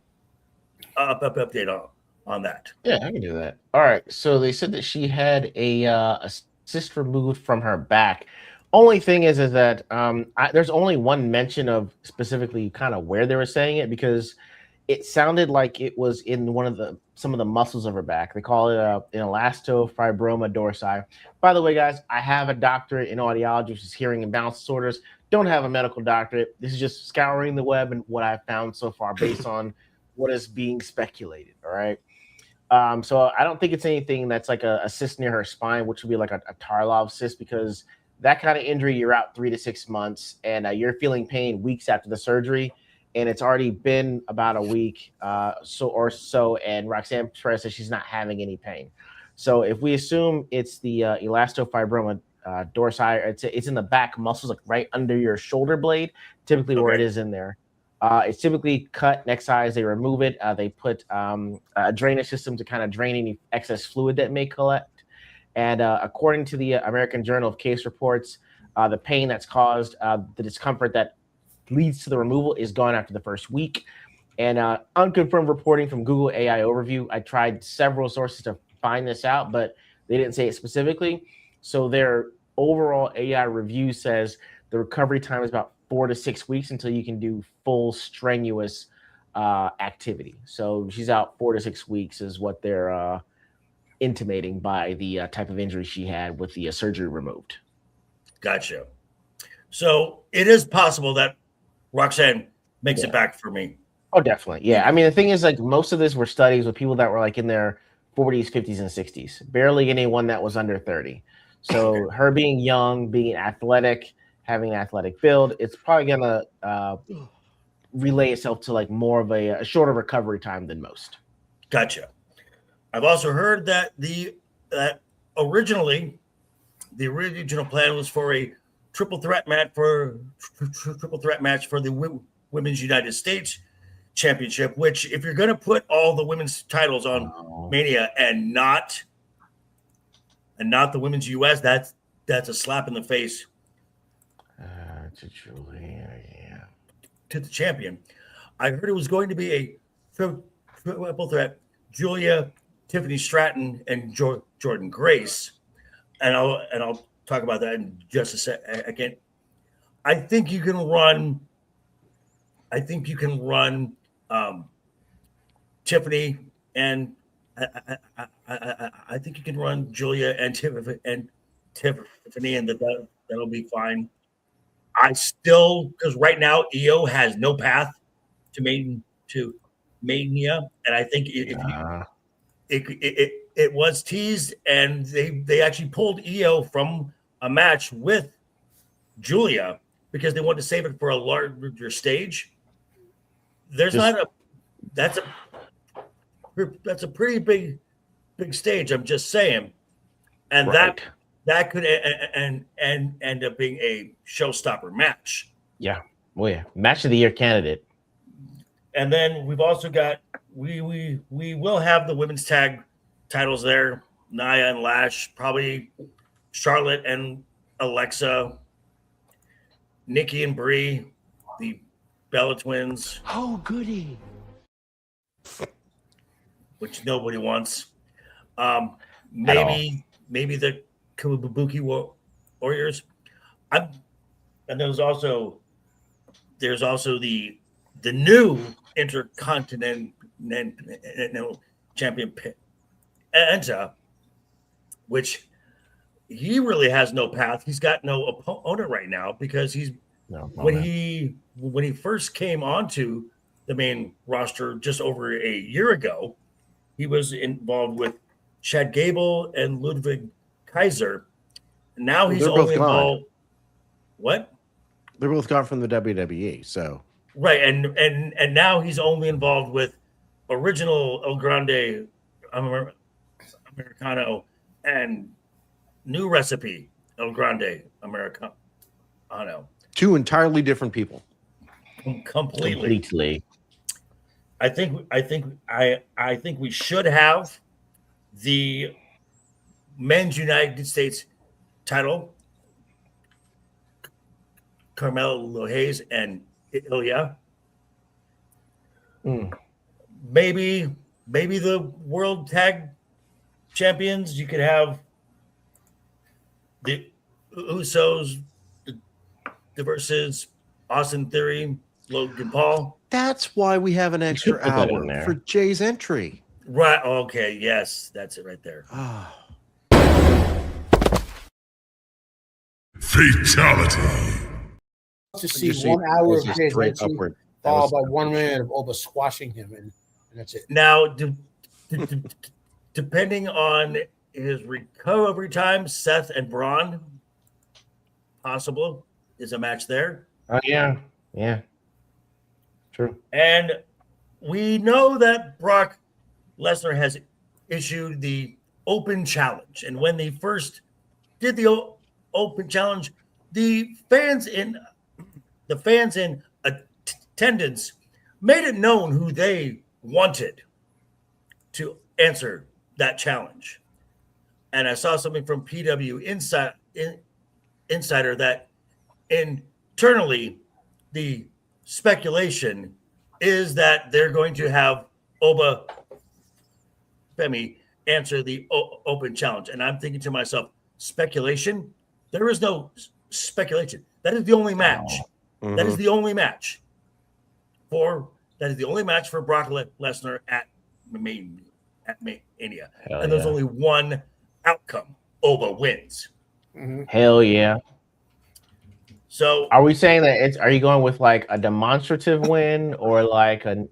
update on that? Yeah, I can do that. All right. So they said that she had a cyst removed from her back. Only thing is that there's only one mention of specifically kind of where they were saying it, because it sounded like it was in some of the muscles of her back. They call it an elastofibroma dorsi. By the way, guys, I have a doctorate in audiology, which is hearing and balance disorders. Don't have a medical doctorate. This is just scouring the web and what I've found so far based on what is being speculated. All right. So I don't think it's anything that's like a cyst near her spine, which would be like a Tarlov cyst, because that kind of injury, you're out 3 to 6 months, and you're feeling pain weeks after the surgery. And it's already been about a week or so, and Roxanne Perez says she's not having any pain. So if we assume it's the elastofibroma dorsi, it's in the back muscles, like right under your shoulder blade, typically where it is in there. It's typically cut next size. They remove it. They put a drainage system to kind of drain any excess fluid that may collect. And according to the American Journal of Case Reports, the pain that's caused, the discomfort that leads to the removal is gone after the first week. And unconfirmed reporting from Google AI Overview. I tried several sources to find this out, but they didn't say it specifically. So their overall AI review says the recovery time is about 4 to 6 weeks until you can do full strenuous activity. So she's out 4 to 6 weeks is what they're intimating by the type of injury she had with the surgery removed. Gotcha. So it is possible that Roxanne makes it back for me. Oh, definitely. Yeah. I mean, the thing is, like, most of this were studies with people that were like in their 40s, 50s, and 60s. Barely anyone that was under 30. So her being young, being athletic, having an athletic build, it's probably going to relay itself to like more of a shorter recovery time than most. Gotcha. I've also heard that originally the original plan was for a triple threat match for the Women's United States Championship, which if you're going to put all the women's titles on Mania and not the Women's US, that's a slap in the face To Julia, yeah. To the champion. I heard it was going to be a triple threat: Julia, Tiffany Stratton, and Jordan Grace. And I'll talk about that in just a second. I think you can run Tiffany, and I think you can run Julia and Tiffany, and that'll be fine. I still, because right now EO has no path to Mania, and I think it was teased, and they actually pulled EO from a match with Julia because they wanted to save it for a larger stage. That's a pretty big stage. I'm just saying, and right. that could end up being a showstopper match. Yeah, well, yeah, match of the year candidate. And then we've also got we will have the women's tag titles there. Nia and Lash, probably Charlotte and Alexa, Nikki and Brie, the Bella Twins. Oh, goody. Which nobody wants. Maybe the Kabuki Warriors. And there's also the new Intercontinental Champion Penta, which he really has no path. He's got no opponent right now because when he first came onto the main roster just over a year ago, he was involved with Chad Gable and Ludwig Kaiser. Now he's only involved. What? They're both gone from the WWE, so right, and now he's only involved with original El Grande Americano and new recipe El Grande Americano. Two entirely different people. Completely. I think we should have the men's United States title. Carmelo Hayes and Ilya. Maybe the world tag champions. You could have the Usos versus Austin Theory, Logan Paul. That's why we have an extra hour for Jay's entry. Right. Okay. Yes, that's it right there. Fatality. To see 1 hour of Jay's entry followed by 1 minute of Oba squashing him, and that's it. Now, depending on his recovery time, Seth and Braun, possible is a match there. Oh yeah. True. And we know that Brock Lesnar has issued the open challenge. And when they first did the open challenge, the fans in attendance made it known who they wanted to answer that challenge. And I saw something from PW Insider that internally the speculation is that they're going to have Oba Femi answer the open challenge. And I'm thinking to myself, speculation? There is no speculation. That is the only match. Mm-hmm. That is the only match for Brock Lesnar at Mania. And there's only one outcome. Oba wins. Mm-hmm. Hell yeah. So are we saying that are you going with like a demonstrative win or like a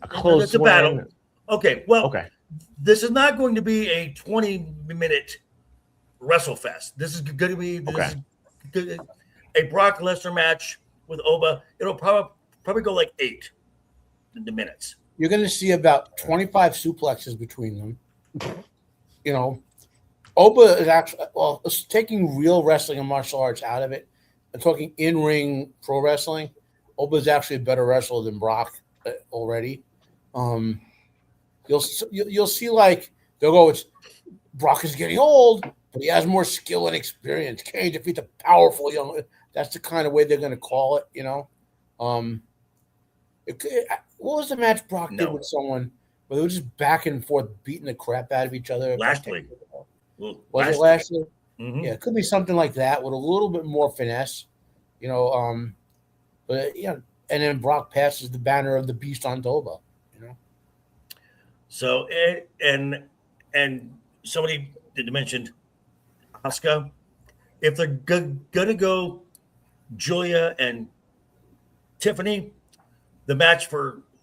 close it's a win? battle. Okay. Well, this is not going to be a 20-minute WrestleFest. This is going to be a Brock Lesnar match with Oba. It'll probably go like 8 minutes. You're going to see about 25 suplexes between them. You know, Oba is actually it's taking real wrestling and martial arts out of it. I'm talking in-ring pro wrestling. Oba is actually a better wrestler than Brock already. You'll see like they'll go. It's Brock is getting old, but he has more skill and experience. Can he defeat the powerful young? That's the kind of way they're going to call it. You know. What was the match Brock did with someone where they were just back and forth beating the crap out of each other? Lashley. Was it Lashley? Mm-hmm. Yeah, it could be something like that with a little bit more finesse, you know. But yeah, and then Brock passes the banner of the beast on Oba, you know. So and somebody did mention Asuka. If they're gonna go Julia and Tiffany, the match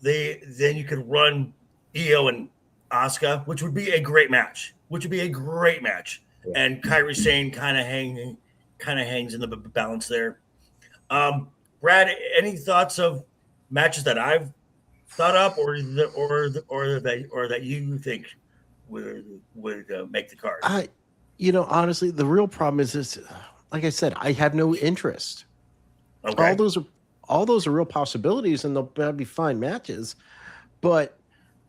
then you could run Io and Asuka, which would be a great match. And Kairi Sane kind of hangs in the balance there. Brad, any thoughts of matches that I've thought up, or that you think would make the card? Honestly, the real problem is this. Like I said, I have no interest. Okay. All those are real possibilities, and they'll be fine matches. But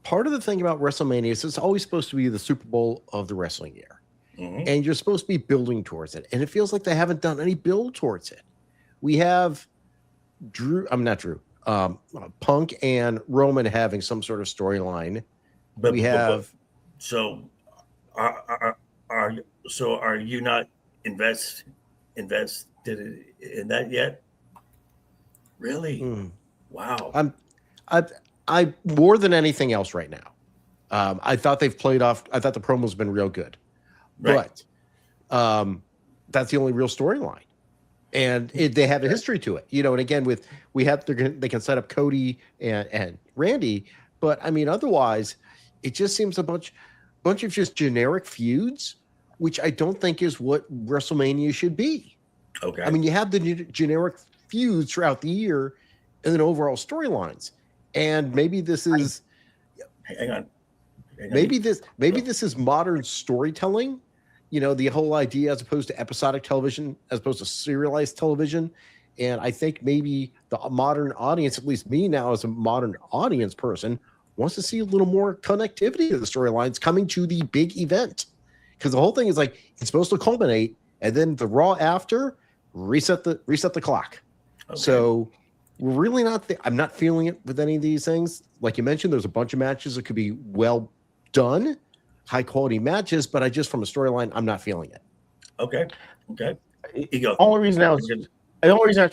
part of the thing about WrestleMania is it's always supposed to be the Super Bowl of the wrestling year. Mm-hmm. And you're supposed to be building towards it. And it feels like they haven't done any build towards it. We have Punk and Roman having some sort of storyline. But we have. So are you not invested invested in that yet. Really? Wow. I more than anything else right now. I thought they've played off. I thought the promo's been real good, Right. but that's the only real storyline, and they have a history to it. And again, they can set up Cody and Randy, but I mean, otherwise, it just seems a bunch of just generic feuds, which I don't think is what WrestleMania should be. Okay. I mean, you have the generic feuds throughout the year, and then overall storylines, and maybe this is. Hang on. Maybe this is modern storytelling, the whole idea as opposed to episodic television, as opposed to serialized television. And I think maybe the modern audience, at least me now as a modern audience person, wants to see a little more connectivity to the storylines coming to the big event. Because the whole thing is like it's supposed to culminate, and then the Raw after reset the clock. Okay. So we're really not I'm not feeling it with any of these things. Like you mentioned, there's a bunch of matches that could be well done, high quality matches, but from a storyline, I'm not feeling it. Okay. The only reason I was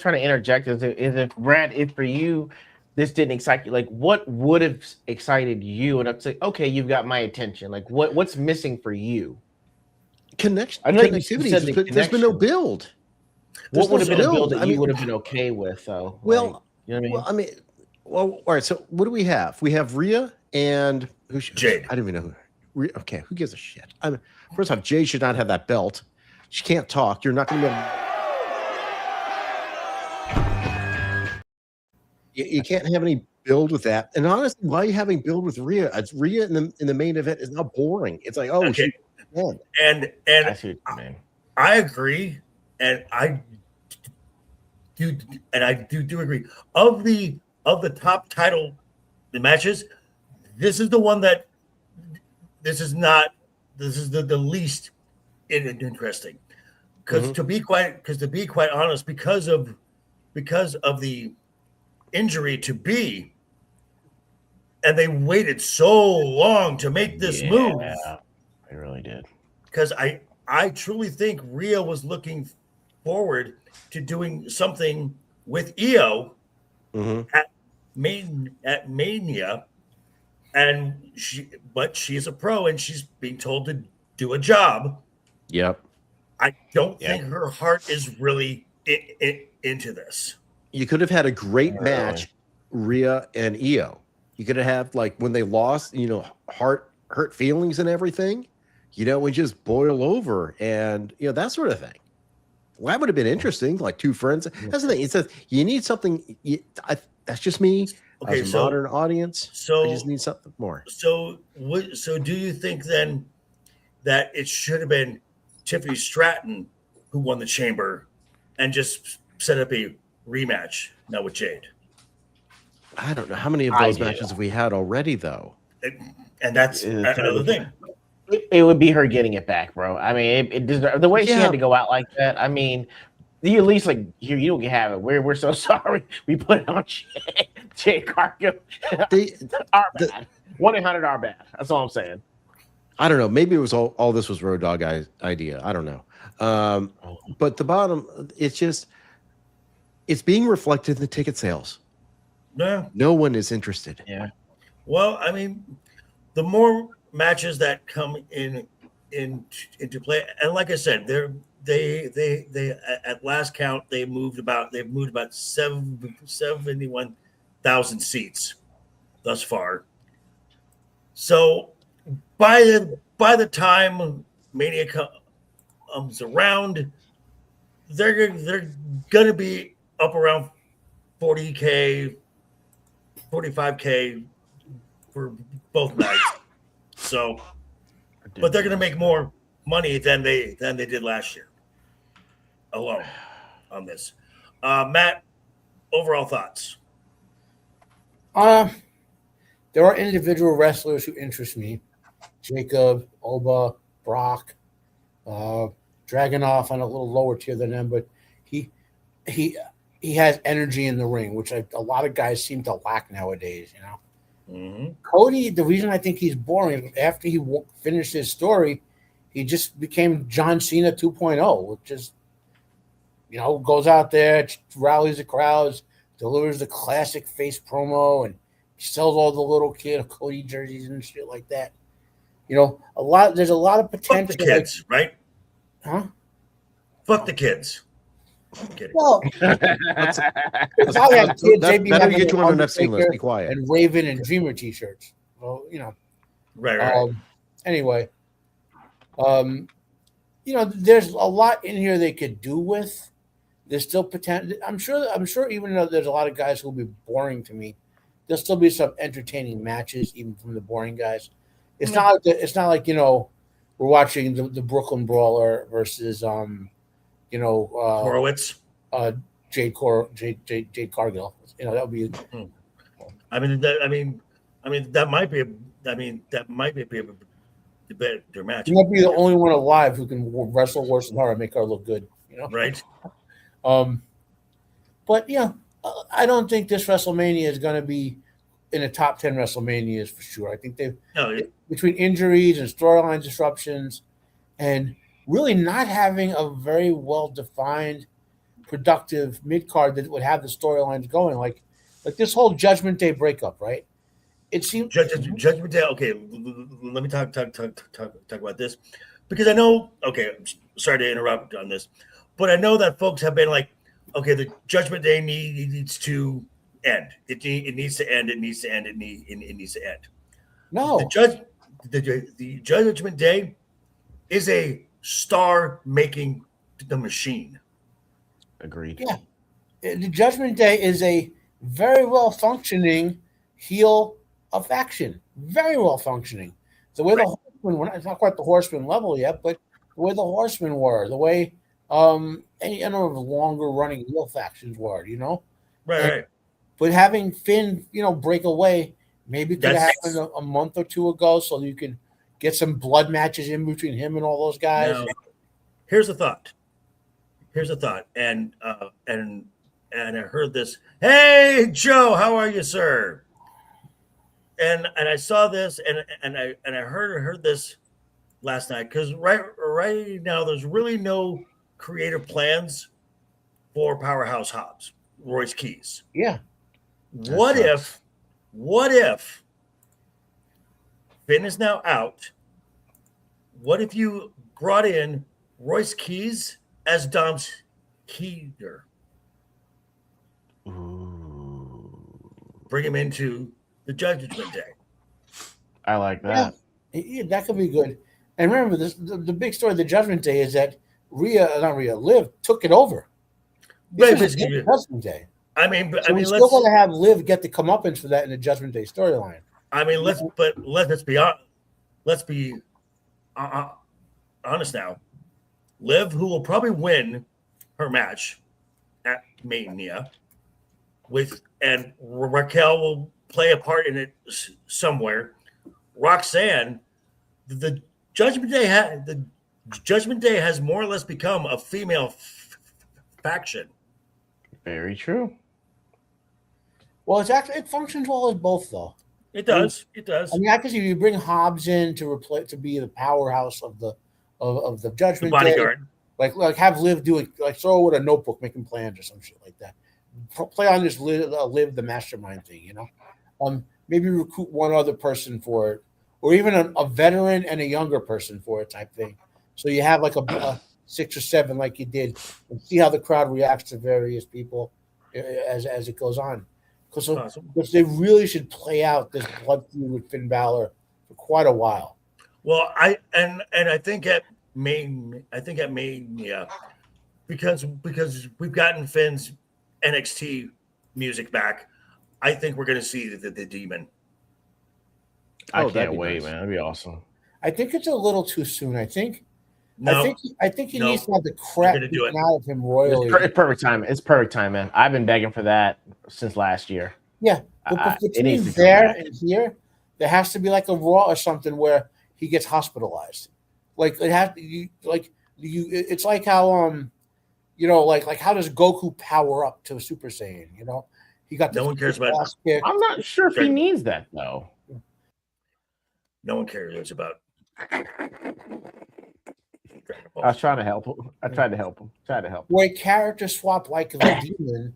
trying to interject is if Brad, if for you this didn't excite you, like what would have excited you? And I'd say, okay, you've got my attention. Like what's missing for you? Connectivity. There's been no build. What would have been a build that you would have been okay with, though? Well, you know what I mean? All right. So what do we have? We have Rhea and Jade. I don't even know who. Okay, who gives a shit? First off, Jade should not have that belt. She can't talk. You're not going to be able. You can't have any build with that. And honestly, why are you having build with Rhea? Rhea in the main event is not boring. It's like, okay. And I see what you mean. I agree, and I do agree. Of the top title matches, this is the one that this is the least interesting. Because to be quite honest, because of the injury to B, and they waited so long to make this move. They really did. Because I truly think Rhea was looking forward to doing something with EO at Mania, and she's a pro and she's being told to do a job. Yep. I don't think her heart is really into this. You could have had a great match, Rhea and EO. You could have like when they lost, hurt feelings and everything. We just boil over and that sort of thing. Well, that would have been interesting, like two friends. That's the thing. It says you need something. That's just me. Okay, as a modern audience. So I just need something more. So do you think then that it should have been Tiffany Stratton who won the Chamber and just set up a rematch now with Jade? I don't know how many of those matches have we had already, though. And that's another thing. It would be her getting it back, bro. I mean, the way she had to go out like that. I mean, you at least like here you don't have it. We're so sorry. We put it on Jay Cargo. Our bad. 1-800 our bad. That's all I'm saying. I don't know. Maybe it was all this was Road Dogg idea. I don't know. But the bottom, it's being reflected in the ticket sales. Yeah. No one is interested. Yeah. Well, I mean, the more matches that come into play, and like I said, they at last count they've moved about 71,000 seats thus far. So by the time Mania comes around, they're gonna be up around 40K, 45K for both nights. So, but they're going to make more money than they did last year alone on this. Matt, overall thoughts? There are individual wrestlers who interest me: Jacob, Oba, Brock, Dragunov on a little lower tier than them, but he has energy in the ring, which a lot of guys seem to lack nowadays. Mm-hmm. Cody, the reason I think he's boring, after he finished his story, he just became John Cena 2.0, which is goes out there, rallies the crowds, delivers the classic face promo, and sells all the little kid Cody jerseys and shit like that. There's a lot of potential. Fuck the kids, right? Huh? Fuck the kids. I'm kidding. Well, if I had kids, they'd be having get you on an FC list. Be quiet. And Raven and Dreamer t-shirts. Well, Right. Anyway, there's a lot in here they could do with. There's still potential. I'm sure even though there's a lot of guys who'll be boring to me, there'll still be some entertaining matches, even from the boring guys. It's not like we're watching the Brooklyn Brawler versus Horowitz. Jade Cargill. That would be. That might be a better match. He might be the only one alive who can wrestle worse than her and make her look good. Right. But I don't think this WrestleMania is going to be in the top 10 WrestleManias for sure. I think between injuries and storyline disruptions and really not having a very well-defined, productive mid-card that would have the storylines going, like this whole Judgment Day breakup, right? It seems Judgment Day. Okay, let me talk about this because I know. Okay, sorry to interrupt on this, but I know that folks have been like, okay, the Judgment Day needs to end. It needs to end. It needs to end. It needs to end. No, the Judgment Day is a star making the machine. Agreed. Yeah, the Judgment Day is a very well functioning heel of action. Very well functioning. The way the Horsemen, it's not quite the Horseman level yet, but the way the Horsemen were, the way any of the longer running heel factions were, Right. But having Finn, break away, maybe could have happened a month or two ago, so you could get some blood matches in between him and all those guys. Now, here's a thought, and I heard this. Hey, Joe, how are you, sir? And I saw this, and I heard this last night because right now there's really no creative plans for Powerhouse Hobbs, Royce Keys. Yeah. What if Finn is now out? What if you brought in Royce Keys as Dom's healer? Bring him into the Judgment Day. I like that. Yeah, that could be good. And remember, the big story of the Judgment Day is that Liv took it over. Right, This is the Judgment Day. We're still going to have Liv get the comeuppance for that in the Judgment Day storyline. Let's be honest now. Liv, who will probably win her match at Mania, and Raquel will play a part in it somewhere. Roxanne, the Judgment Day has more or less become a female faction. Very true. Well, it functions well as both, though. It does. I guess if you bring Hobbs in to be the powerhouse of the Judgment the bodyguard, Day, like have Liv do it, like throw with a notebook making plans or some shit like that. Play on this Liv the mastermind thing, Maybe recruit one other person for it, or even a veteran and a younger person for it type thing. So you have like a 6 or 7 like you did, and see how the crowd reacts to various people as it goes on. Because they really should play out this blood feud with Finn Balor for quite a while. Well, I think at Mania, because we've gotten Finn's NXT music back, I think we're going to see the Demon. I can't wait, man. That'd be awesome. I think it's a little too soon. I think he needs to have the crap beaten out of him royally. It's perfect time. It's perfect time, man. I've been begging for that since last year. Yeah, but between there and here, there has to be like a Raw or something where he gets hospitalized. Like it has to, it's like how like how does Goku power up to a Super Saiyan? He got no one cares about. I'm not sure if he needs that though. No one cares about I was trying to help him. I tried to help him. Where a character swap like the demon,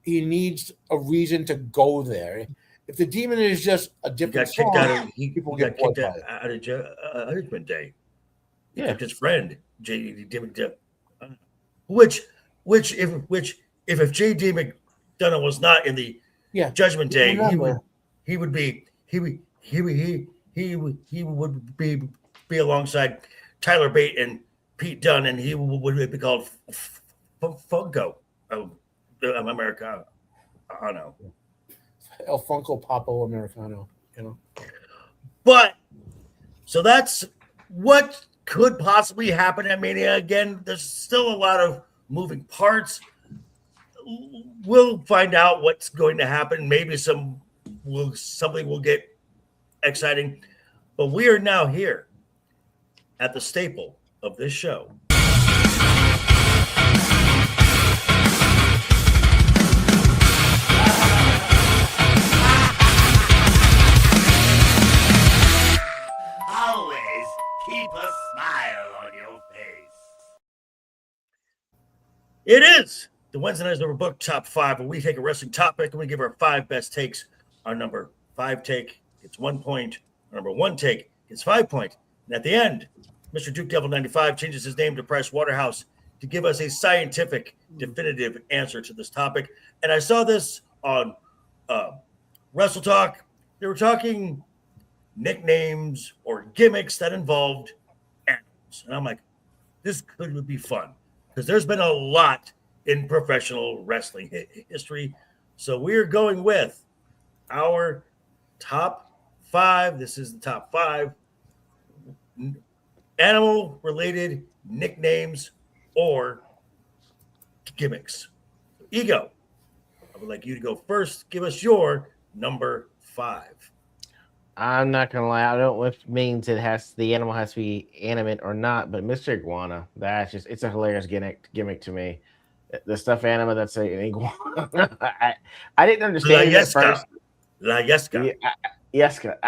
he needs a reason to go there. If the demon is just a different He got kicked out of people he get got kicked bored by it. out of Judgment Day. He Yeah. kept his friend which if J. D. McDonough was not in the Judgment Day, he would be alongside Tyler Bate and Pete Dunne, and he would be called Funko Americano. El Funko Popo Americano, you know. But so that's what could possibly happen at Mania. Again, there's still a lot of moving parts. We'll find out what's going to happen. Maybe something will get exciting. But we are now here at the staple of this show. Always keep a smile on your face. It is the Wednesday Night's Overbooked Top 5, where we take a wrestling topic and we give our 5 best takes. Our number 5 take gets 1 point. Our number 1 take gets 5 points. And at the end, Mr. Duke Devil 95 changes his name to Price Waterhouse to give us a scientific, definitive answer to this topic. And I saw this on Wrestle Talk. They were talking nicknames or gimmicks that involved animals. And I'm like, this could be fun because there's been a lot in professional wrestling history. So we're going with our top 5. This is the top 5 animal-related nicknames or gimmicks. Ego, I would like you to go first. Give us your number 5. I'm not gonna lie, I don't know if it means the animal has to be animate or not, but Mr. Iguana, it's a hilarious gimmick to me. The stuffed animal that's an iguana. I didn't understand it at first. La Yesca. Yeska.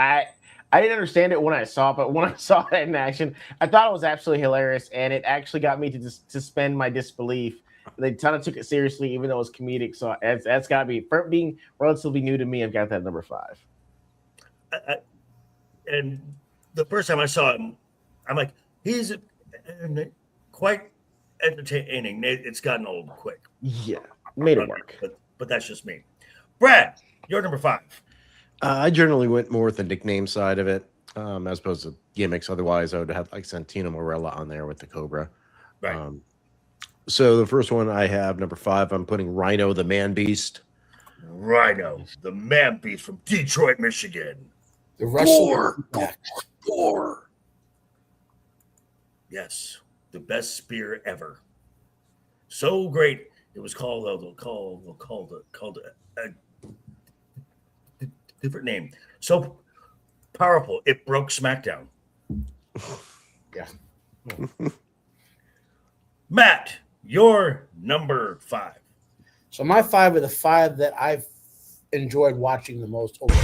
I didn't understand it when I saw it, but when I saw it in action, I thought it was absolutely hilarious, and it actually got me to suspend my disbelief. They kind of took it seriously, even though it was comedic. So that's got to be, for being relatively new to me, I've got that number 5. And the first time I saw him, I'm like, he's quite entertaining. It's gotten old quick. Yeah, made it work. But that's just me. Brad, you're number 5. I generally went more with the nickname side of it, as opposed to gimmicks. Otherwise, I would have like Santino Morella on there with the Cobra. Right. So the first one I have, number 5, I'm putting Rhino the Man Beast. Rhino, the Man Beast from Detroit, Michigan. The wrestler. Yes, the best spear ever. So great, it was called a different name. So powerful, it broke SmackDown. Yeah. Matt, your number 5. So my 5 are the 5 that I've enjoyed watching the most over.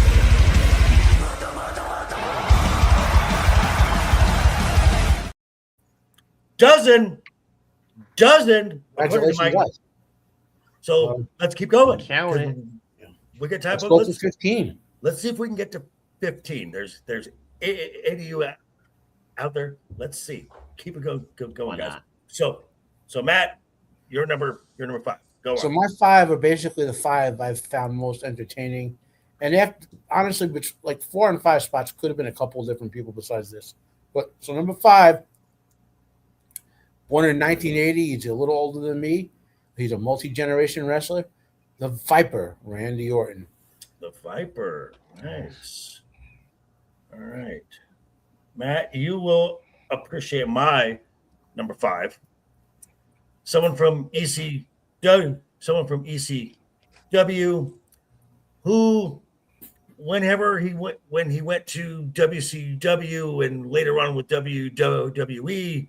Dozen. Congratulations, guys. So let's keep going. Count it. We get time. Let's go to 15. Let's see if we can get to 15. There's 80 of you out there. Let's see. Keep it going, guys. So Matt, you're number 5. Go So on. my 5 are basically the 5 I've found most entertaining. And after, honestly, which like 4 and 5 spots could have been a couple of different people besides this. But so number 5, born in 1980, he's a little older than me. He's a multi-generation wrestler. The Viper, Randy Orton. The Viper. Nice. All right. Matt, you will appreciate my number 5. Someone from ECW, who when he went to WCW and later on with WWE,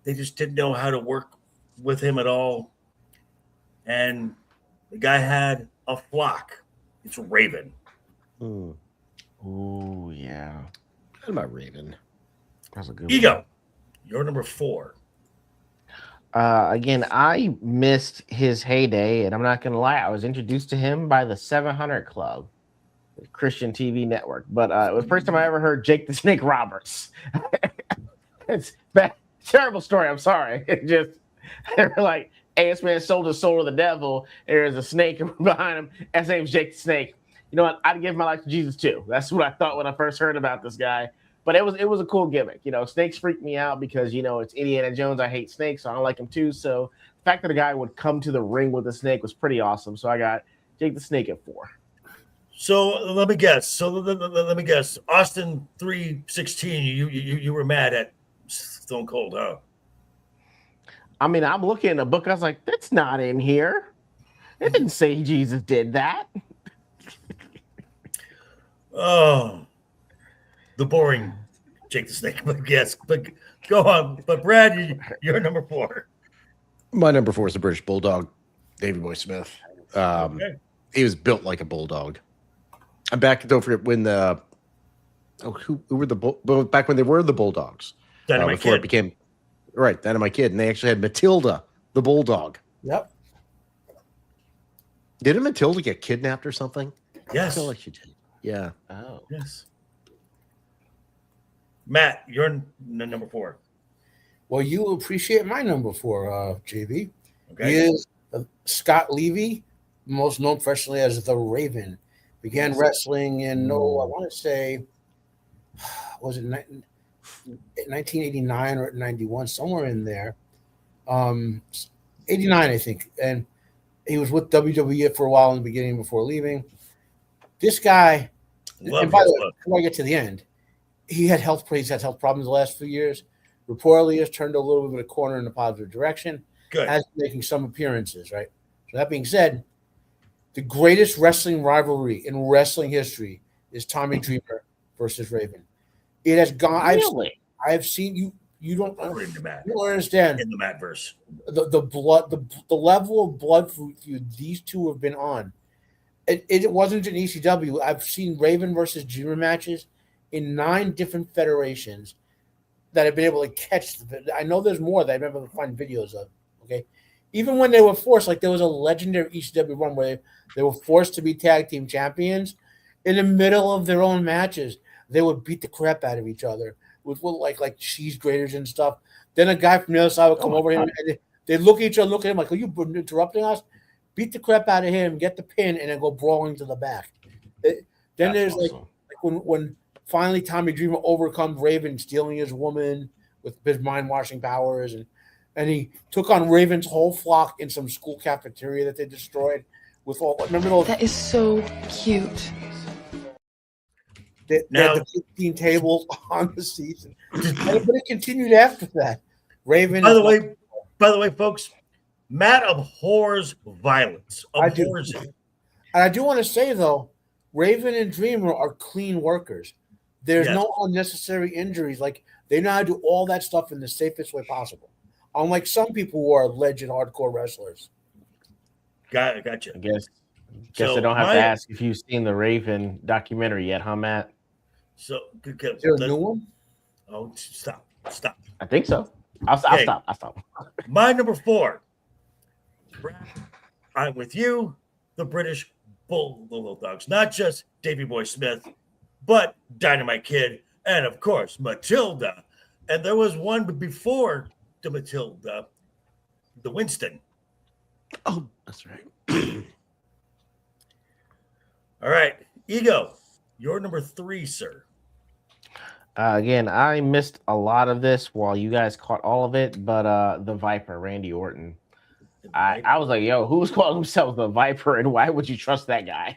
they just didn't know how to work with him at all. And the guy had a flock. It's Raven. Ooh, yeah. What about Raven? That's a good Ego, you're number 4. Again, I missed his heyday, and I'm not gonna lie, I was introduced to him by the 700 Club, the Christian TV network. But it was the first time I ever heard Jake the Snake Roberts. It's bad, terrible story. I'm sorry. It just they were like, "Hey, this man sold his soul to the devil. There's a snake behind him. His name's Jake the Snake." You know what? I'd give my life to Jesus too. That's what I thought when I first heard about this guy. But it was a cool gimmick. You know, snakes freak me out because it's Indiana Jones. I hate snakes, so I don't like him too. So the fact that a guy would come to the ring with a snake was pretty awesome. So I got Jake the Snake at 4. So let me guess. Let me guess. Austin 316. You were mad at Stone Cold, huh? I mean, I'm looking in the book. I was like, that's not in here. It didn't say Jesus did that. Oh, the boring Jake the Snake. But yes, but go on. But Brad, you're number 4. My number 4 is the British Bulldog, Davey Boy Smith. Okay. He was built like a bulldog. I'm back. Don't forget when who were back when they were the Bulldogs. Dynamite Before Kid. it became Dynamite Kid, and they actually had Matilda the Bulldog. Yep. Didn't Matilda get kidnapped or something? Yes. I feel like she did. Yeah. Oh. Yes. Matt, you're number 4. Well, you will appreciate my number 4, JB. Okay. He is Scott Levy, most known professionally as the Raven. Began wrestling in, I want to say, was it 1989 or 91, somewhere in there. 89, I think. And he was with WWE for a while in the beginning before leaving. This guy, and by the way, before I get to the end, he's had health problems the last few years. Reportedly has turned a little bit of a corner in a positive direction. Good. Has been making some appearances, right? So that being said, the greatest wrestling rivalry in wrestling history is Tommy Dreamer versus Raven. It has gone. Really? I've seen you. You don't In understand the Mattverse. the level of blood feud these two have been on. It wasn't an ECW. I've seen Raven versus Dreamer matches in 9 different federations that have been able to catch. I know there's more that I've been able to find videos of. Okay, even when they were forced, like there was a legendary ECW run where they were forced to be tag team champions. In the middle of their own matches, they would beat the crap out of each other with like cheese graters and stuff. Then a guy from the other side would come over him and they look at each other, look at him like, "Are you interrupting us?" Beat the crap out of him, get the pin, and then go brawling to the back. Then there's awesome. like when finally Tommy Dreamer overcomes Raven, stealing his woman with his mind-washing powers, and he took on Raven's whole flock in some school cafeteria that they destroyed. With all, remember those? That is so cute. They had the 15 tables on the seats, but it continued after that. Raven. By the way, folks, Matt abhors violence. Abhors it. And I do want to say though, Raven and Dreamer are clean workers. There's no unnecessary injuries. Like they know how to do all that stuff in the safest way possible. Unlike some people who are legend hardcore wrestlers. Gotcha. I guess I don't have to ask if you've seen the Raven documentary yet, huh, Matt? So is there a new one? Oh, stop. I think so. I'll stop. My number 4. I'm with you, the British Bulldogs. Not just Davey Boy Smith, but Dynamite Kid, and of course Matilda. And there was one before the Matilda, the Winston. Oh, that's right. All right, Ego, you're number 3, sir. Again, I missed a lot of this while you guys caught all of it, but the Viper, Randy Orton. I was like, yo, who's calling himself the Viper, and why would you trust that guy?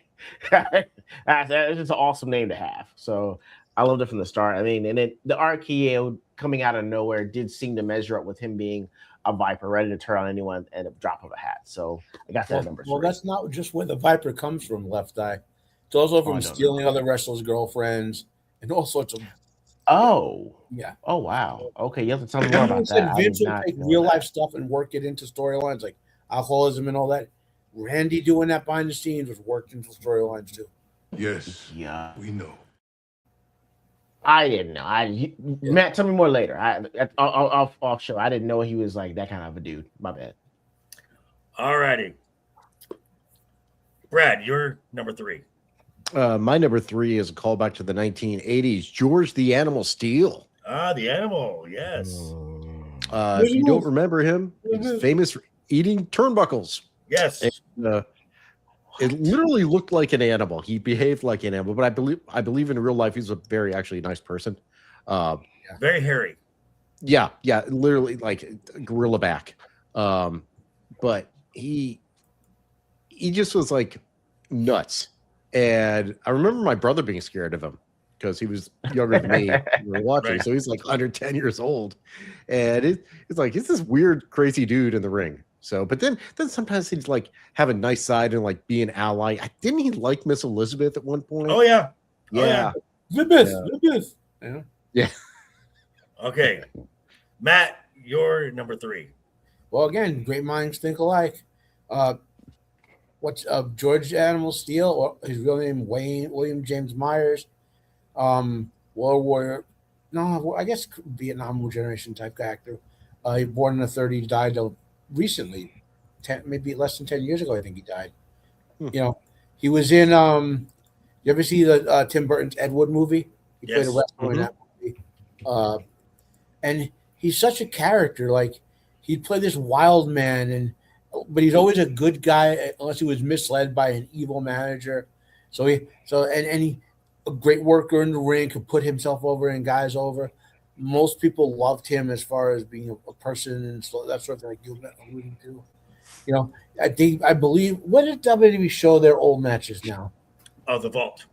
It's just an awesome name to have. So I loved it from the start. I mean, and the RKO coming out of nowhere did seem to measure up with him being a Viper, ready to turn on anyone at a drop of a hat. So I got that number 3. Well, that's not just where the Viper comes from, Left Eye. It's also from stealing other wrestlers' girlfriends and all sorts of. Oh, yeah. Oh, wow. Okay, you have to tell me more about that. Vince will take real life stuff and work it into storylines like alcoholism and all that. Randy doing that behind the scenes was worked into storylines too. Yes. Yeah. We know. I didn't know. Matt, tell me more later. Off show. I didn't know he was like that kind of a dude. My bad. All righty. Brad, you're number 3. My number 3 is a callback to the 1980s. George the Animal Steel. Ah, the animal. Yes. If you don't remember him, he's famous for eating turnbuckles. Yes. And, it literally looked like an animal. He behaved like an animal, but I believe in real life he's a very actually nice person. Very hairy. Yeah, literally like gorilla back. But he just was like nuts. And I remember my brother being scared of him because he was younger than me. We were watching, Right. so he's like under 10 years old, and it's like he's this weird, crazy dude in the ring. So, but then sometimes he'd like have a nice side and like be an ally. Didn't he like Miss Elizabeth at one point? Oh yeah. Yeah. Elizabeth. Yeah. Okay. Matt, you're number 3. Well, again, great minds think alike. What's George Animal Steel, or his real name William James Myers, World War, no, I guess Vietnam War generation type actor. He was born in the 30s, died recently, maybe less than 10 years ago. I think he died. You know, he was in. You ever see the Tim Burton's Ed Wood movie? He played a wrestler in that movie. And he's such a character. Like he'd play this wild man, but he's always a good guy unless he was misled by an evil manager. So he a great worker in the ring, could put himself over and guys over. Most people loved him as far as being a person and so that sort of thing, like you were alluding to. You know, I believe, what did WWE show their old matches now? Oh, the Vault.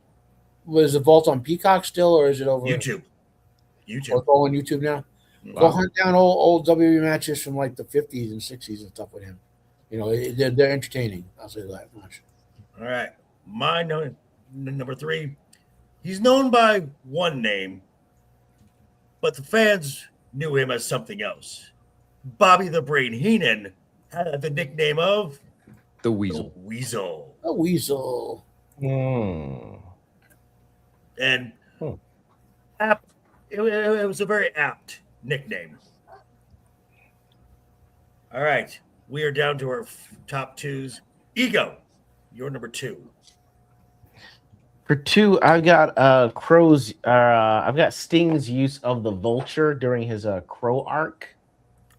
Was the Vault on Peacock still, or is it over YouTube? Or it's all on YouTube now? Wow. Go hunt down old WWE matches from like the 50s and 60s and stuff with him. You know, they're entertaining. I'll say that much. All right. My number 3. He's known by one name, but the fans knew him as something else. Bobby the Brain Heenan had the nickname of The Weasel. The Weasel. A weasel. And it was a very apt nickname. All right. We are down to our top 2s. Ego, you're number 2. For 2, I've got I've got Sting's use of the Vulture during his Crow arc.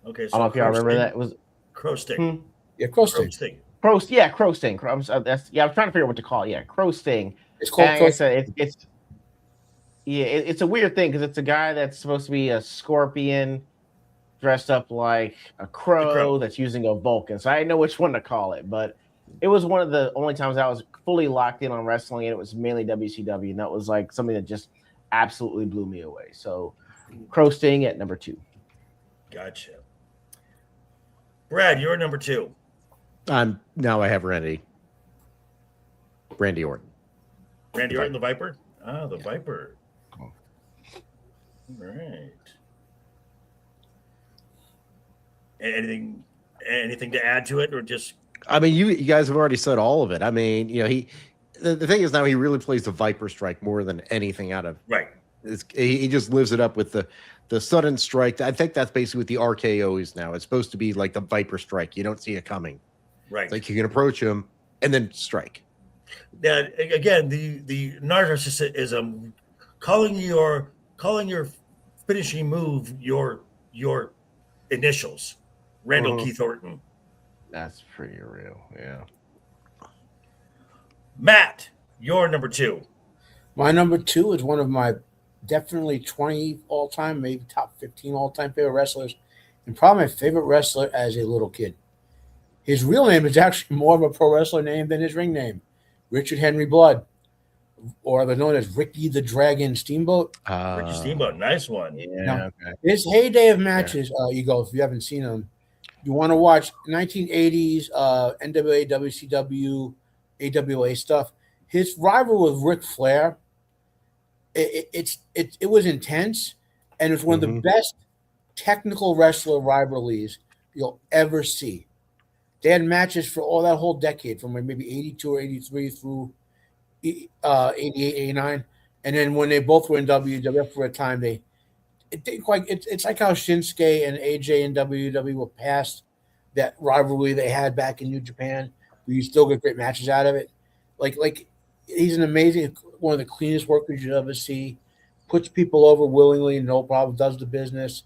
Okay, I don't know if y'all remember that. It was Crow Sting. Yeah, Crow Sting. Crow Sting. I'm trying to figure out what to call it. Yeah, Crow Sting. It's called Crow Sting. It's a weird thing because it's a guy that's supposed to be a scorpion dressed up like a crow that's using a Vulcan. So I didn't know which one to call it, but it was one of the only times I was fully locked in on wrestling, and it was mainly WCW, and that was like something that just absolutely blew me away. So Crow Sting at number 2. Gotcha. Brad, you're number 2. Now I have Randy Orton. Randy Orton, the Viper? Ah, the Viper. Cool. All right. Anything to add to it, or just? I mean, you guys have already said all of it. I mean, you know, the thing is now he really plays the Viper Strike more than anything out of Right. He just lives it up with the sudden strike. I think that's basically what the RKO is now. It's supposed to be like the Viper Strike. You don't see it coming. Right. It's like you can approach him and then strike. Now, again, the narcissism, calling your finishing move your initials, Randall Keith Orton. That's pretty real, yeah. Matt, you're number 2. My number 2 is one of my definitely 20 all-time, maybe top 15 all-time favorite wrestlers, and probably my favorite wrestler as a little kid. His real name is actually more of a pro wrestler name than his ring name, Richard Henry Blood, or otherwise known as Ricky the Dragon Steamboat. Ricky Steamboat, nice one. Yeah, Now, okay. his heyday of matches, Ego, if you haven't seen them, you want to watch 1980s NWA, WCW, AWA stuff. His rival with Ric Flair, it was intense, and it's one of the best technical wrestler rivalries you'll ever see. They had matches for all that whole decade, from maybe 82 or 83 through 88, 89. And then when they both were in WWF for a time, it didn't quite. It's like how Shinsuke and AJ and WWE were past that rivalry they had back in New Japan, but you still get great matches out of it. Like he's an amazing, one of the cleanest workers you ever see. Puts people over willingly, no problem. Does the business.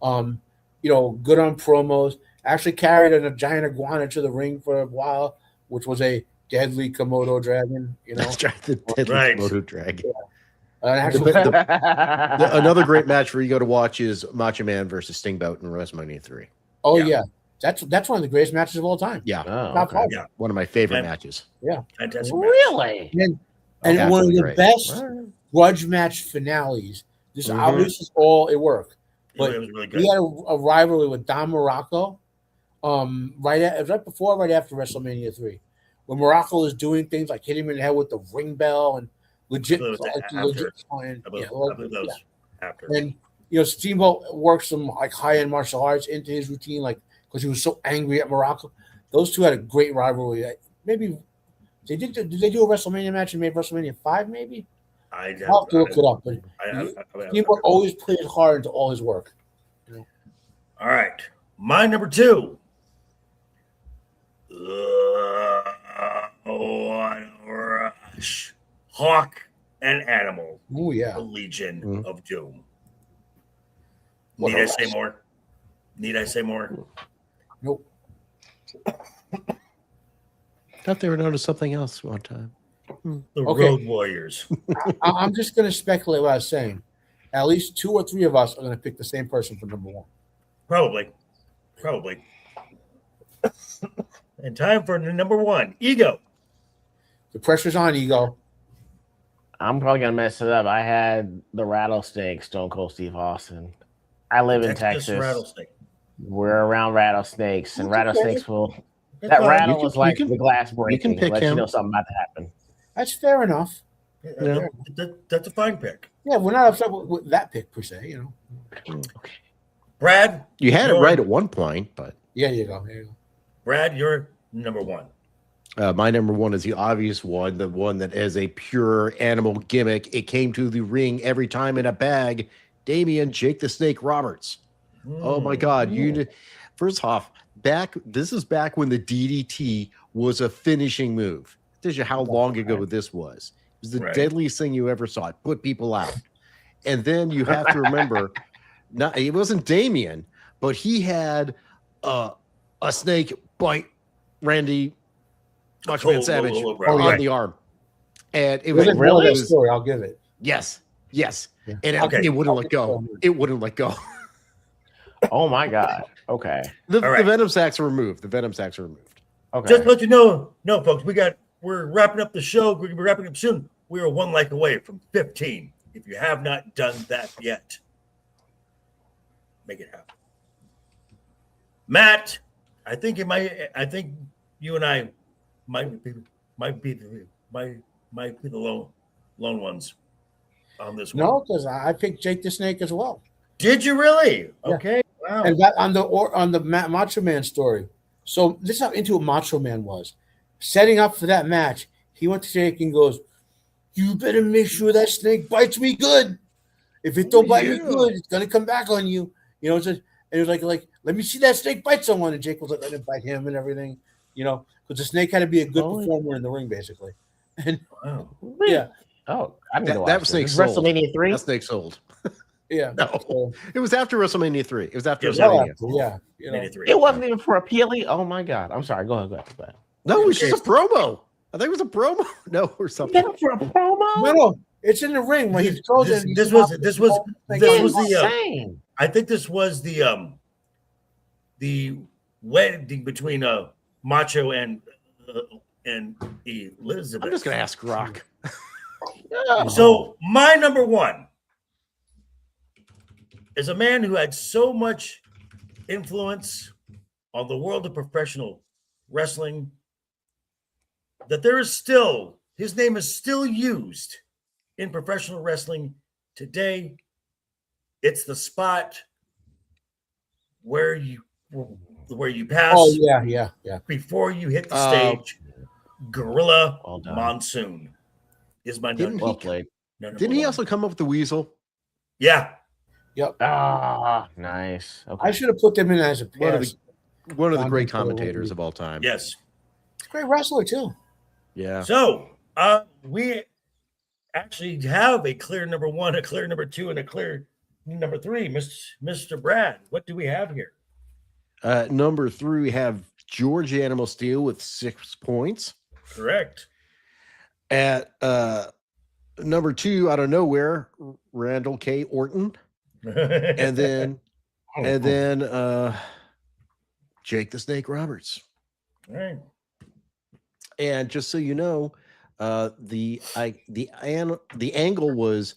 Good on promos. Actually carried a giant iguana to the ring for a while, which was a deadly Komodo dragon. That's right, the deadly Komodo dragon. Another great match for you go to watch is Macho Man versus Stingbout in WrestleMania 3. Oh yeah. That's one of the greatest matches of all time. Yeah, Yeah. One of my favorite matches. Yeah, fantastic. Really? And one of the best grudge match finales. This obviously is all it worked. But it was really good. We had a rivalry with Don Morocco, right after WrestleMania 3, when Morocco is doing things like hitting him in the head with the ring bell and legit. After. And Steamboat worked some like high-end martial arts into his routine, like because he was so angry at Morocco. Those two had a great rivalry. Maybe did they do a WrestleMania match and made WrestleMania 5? Maybe I'll have to look it up. But Steamboat always played hard into all his work. All right, my number 2. Rush. Hawk and Animal. Oh yeah, the Legion of Doom. Need I say more? Need I say more? Nope. Thought they were known as something else one time. The Road Warriors. I'm just going to speculate what I was saying. At least 2 or 3 of us are going to pick the same person for number 1. Probably. And time for number 1, Ego. The pressure's on, Ego. I'm probably gonna mess it up. I had the Rattlesnake, Stone Cold Steve Austin. I live in Texas. Rattlesnake. We're around rattlesnakes, and rattlesnakes will. That rattle is like the glass breaking. You can pick let him. you know something about to happen. That's fair enough. Yeah. That's a fine pick. Yeah, we're not upset with that pick per se. Brad, you had it right at one point, but yeah, you go. There you go. Brad, you're number 1. My number 1 is the obvious one, the one that is a pure animal gimmick. It came to the ring every time in a bag. Damian Jake the Snake Roberts. Oh my God! First off, this is back when the DDT was a finishing move. Tells you how long ago this was. It was the deadliest thing you ever saw. It put people out. And then you have to remember, it wasn't Damian, but he had a snake bite Randy Macho Man Savage on the arm, and it was really a story. I'll give it. Yes, and it wouldn't let go. It wouldn't let go. Oh my God! Okay, the venom sacs are removed. Okay, just to let you know, folks, we're wrapping up the show. We're gonna be wrapping up soon. We are 1 like away from 15. If you have not done that yet, make it happen. Matt, I think you and I might be the lone ones on this one. No, because I picked Jake the Snake as well. Did you really? Yeah. Okay. Wow. And that on the Macho Man story. So this is how into a Macho Man was. Setting up for that match, he went to Jake and goes, "You better make sure that snake bites me good. If it don't bite me good, it's gonna come back on you." And it was like, let me see that snake bite someone. And Jake was like, let it bite him and everything. Because the snake had to be a good performer in the ring, basically. And yeah. Oh, I mean that snake sold. WrestleMania 3. That snake sold. Yeah. No, it was after WrestleMania 3. It was after WrestleMania. Yeah. It wasn't even for a PLE. Oh my God! I'm sorry. Go ahead. No, it was just a promo. I think it was a promo. No, or something. For a promo? No, it's in the ring when he throws it. This was the same. I think this was the wedding between Macho and Elizabeth. I'm just gonna ask Rock. So my number 1 is a man who had so much influence on the world of professional wrestling that his name is still used in professional wrestling today. It's the spot where you pass. Oh yeah. Before you hit the stage. Gorilla Monsoon is my number. Well played. Didn't he also come up with the Weasel? Yeah. Yep. Ah, nice. Okay. I should have put them in as a pair. One of the great commentators of all time. Yes. He's a great wrestler too. Yeah. So we actually have a clear number 1, a clear number 2, and a clear number 3. Mr. Brad, what do we have here? Number 3, we have George Animal Steel with 6 points. Correct. At number 2, out of nowhere, Randall K. Orton. and then Jake the Snake Roberts. All right. And just so you know, the angle was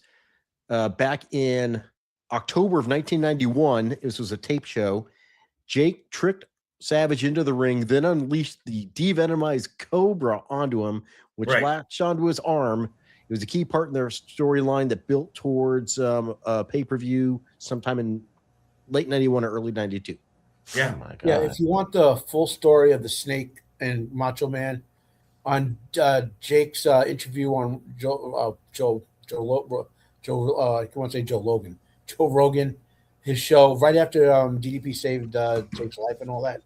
back in October of 1991. This was a tape show. Jake tricked Savage into the ring, then unleashed the devenomized Cobra onto him, which latched onto his arm. It was a key part in their storyline that built towards a pay-per-view sometime in late 91 or early 92. Yeah. Oh my God. Yeah, if you want the full story of the Snake and Macho Man, on Jake's interview on Joe Rogan, his show right after DDP saved Jake's life and all that.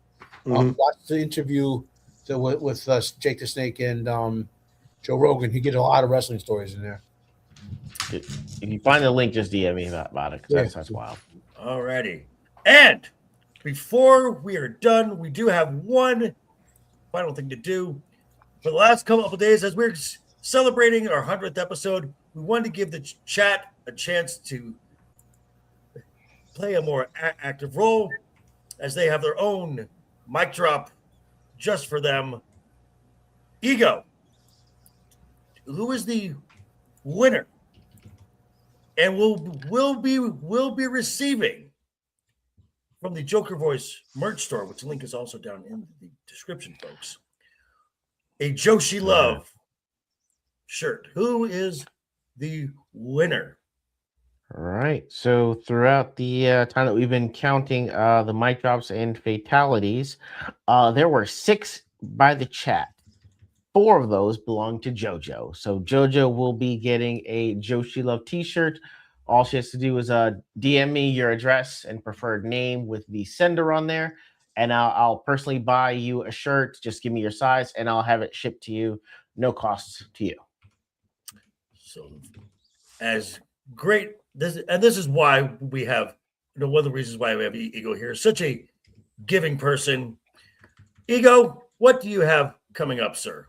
Watch the interview with Jake the Snake and Joe Rogan. He get a lot of wrestling stories in there. If you find the link, just DM me about it, because that's wild. All righty. And before we are done, we do have one final thing to do. For the last couple of days, as we're celebrating our 100th episode, we wanted to give the chat a chance to play a more active role, as they have their own mic drop just for them. Ego, who is the winner and will be receiving from the Joker Voice merch store, which link is also down in the description, folks, a Joshi Love shirt. Who is the winner? All right. So throughout the time that we've been counting the mic drops and fatalities, there were 6 by the chat. 4 of those belong to JoJo. So JoJo will be getting a Joshi Love t-shirt. All she has to do is DM me your address and preferred name with the sender on there, and I'll personally buy you a shirt. Just give me your size, and I'll have it shipped to you, no cost to you. So, as great this is why we have, one of the reasons why we have Ego here. Such a giving person. Ego, what do you have coming up, sir?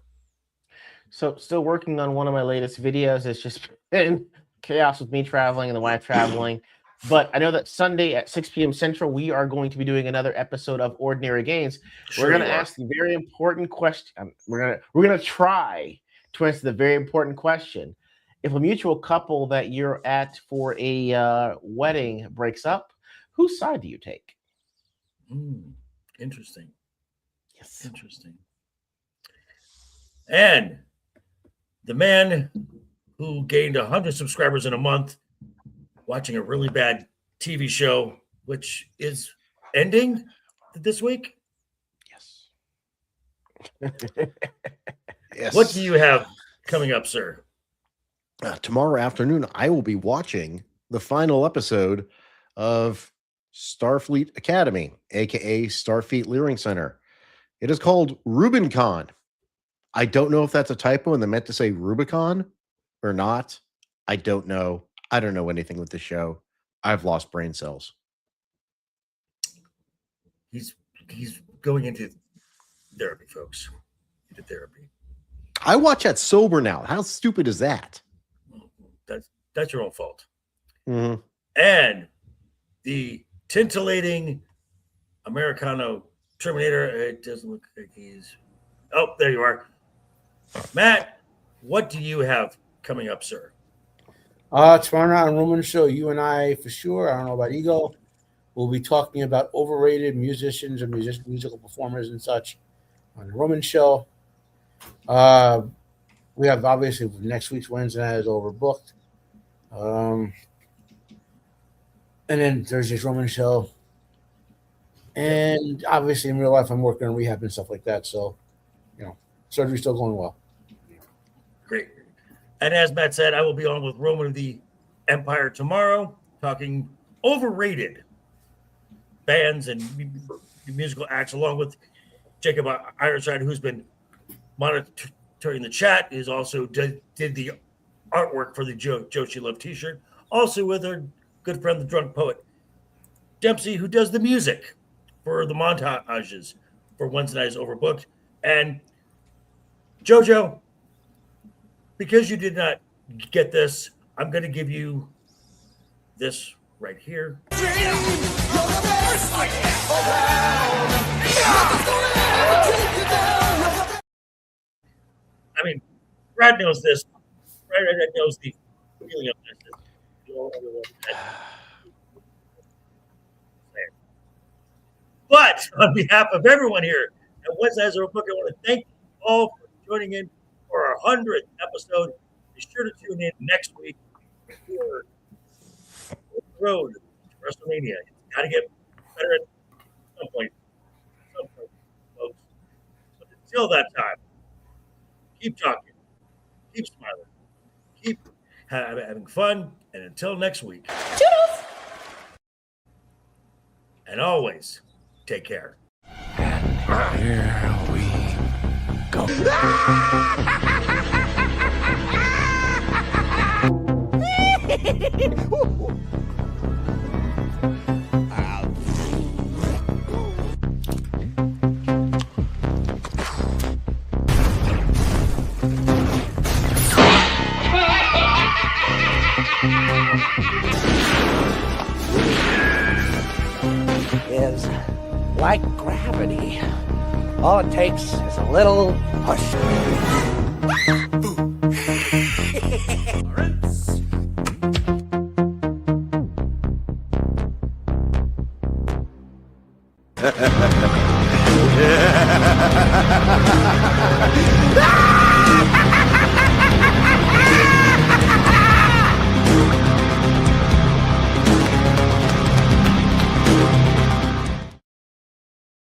So, still working on one of my latest videos. It's just been chaos with me traveling and the wife traveling. But I know that Sunday at 6 p.m. Central, we are going to be doing another episode of Ordinary Games. We're going to ask the very important question. We're going to try to answer the very important question. If a mutual couple that you're at for a wedding breaks up, whose side do you take? Interesting. Yes. Interesting. And the man who gained 100 subscribers in a month, watching a really bad TV show, which is ending this week. Yes. What do you have coming up, sir? Tomorrow afternoon, I will be watching the final episode of Starfleet Academy, aka Starfleet Leering Center. It is called Rubicon. I don't know if that's a typo and they meant to say Rubicon or not. I don't know. I don't know anything with the show. I've lost brain cells. He's going into therapy, folks. Into therapy. I watch that sober now. How stupid is that? That's your own fault. Mm-hmm. And the tintillating Americano Terminator. It doesn't look like he's. Oh, there you are, Matt. What do you have coming up, sir? Tomorrow night on Roman Show, you and I for sure. I don't know about Ego. We'll be talking about overrated musicians and musical performers and such on the Roman Show. We have obviously next week's Wednesday night is overbooked. And then Thursday's Roman Show. And obviously in real life, I'm working on rehab and stuff like that. So, surgery's still going well. Great. And as Matt said, I will be on with Roman of the Empire tomorrow, talking overrated bands and musical acts, along with Jacob Ironside, who's been monitoring the chat, is also did the artwork for the Joe She Love t-shirt. Also with our good friend, the drunk poet, Dempsey, who does the music for the montages for Wednesday Night's Overbooked. And JoJo, because you did not get this, I'm going to give you this right here. I mean, Brad knows this. Brad knows the feeling of this. But on behalf of everyone here at Wednesday Night's Overbooked, I want to thank you all for joining in for our 100th episode. Be sure to tune in next week for the road to WrestleMania. Got to get better at some point, folks. But until that time, keep talking, keep smiling, keep having fun, and until next week. Toodles! And always take care. And here we go. Is like gravity. All it takes is a little push. Ah!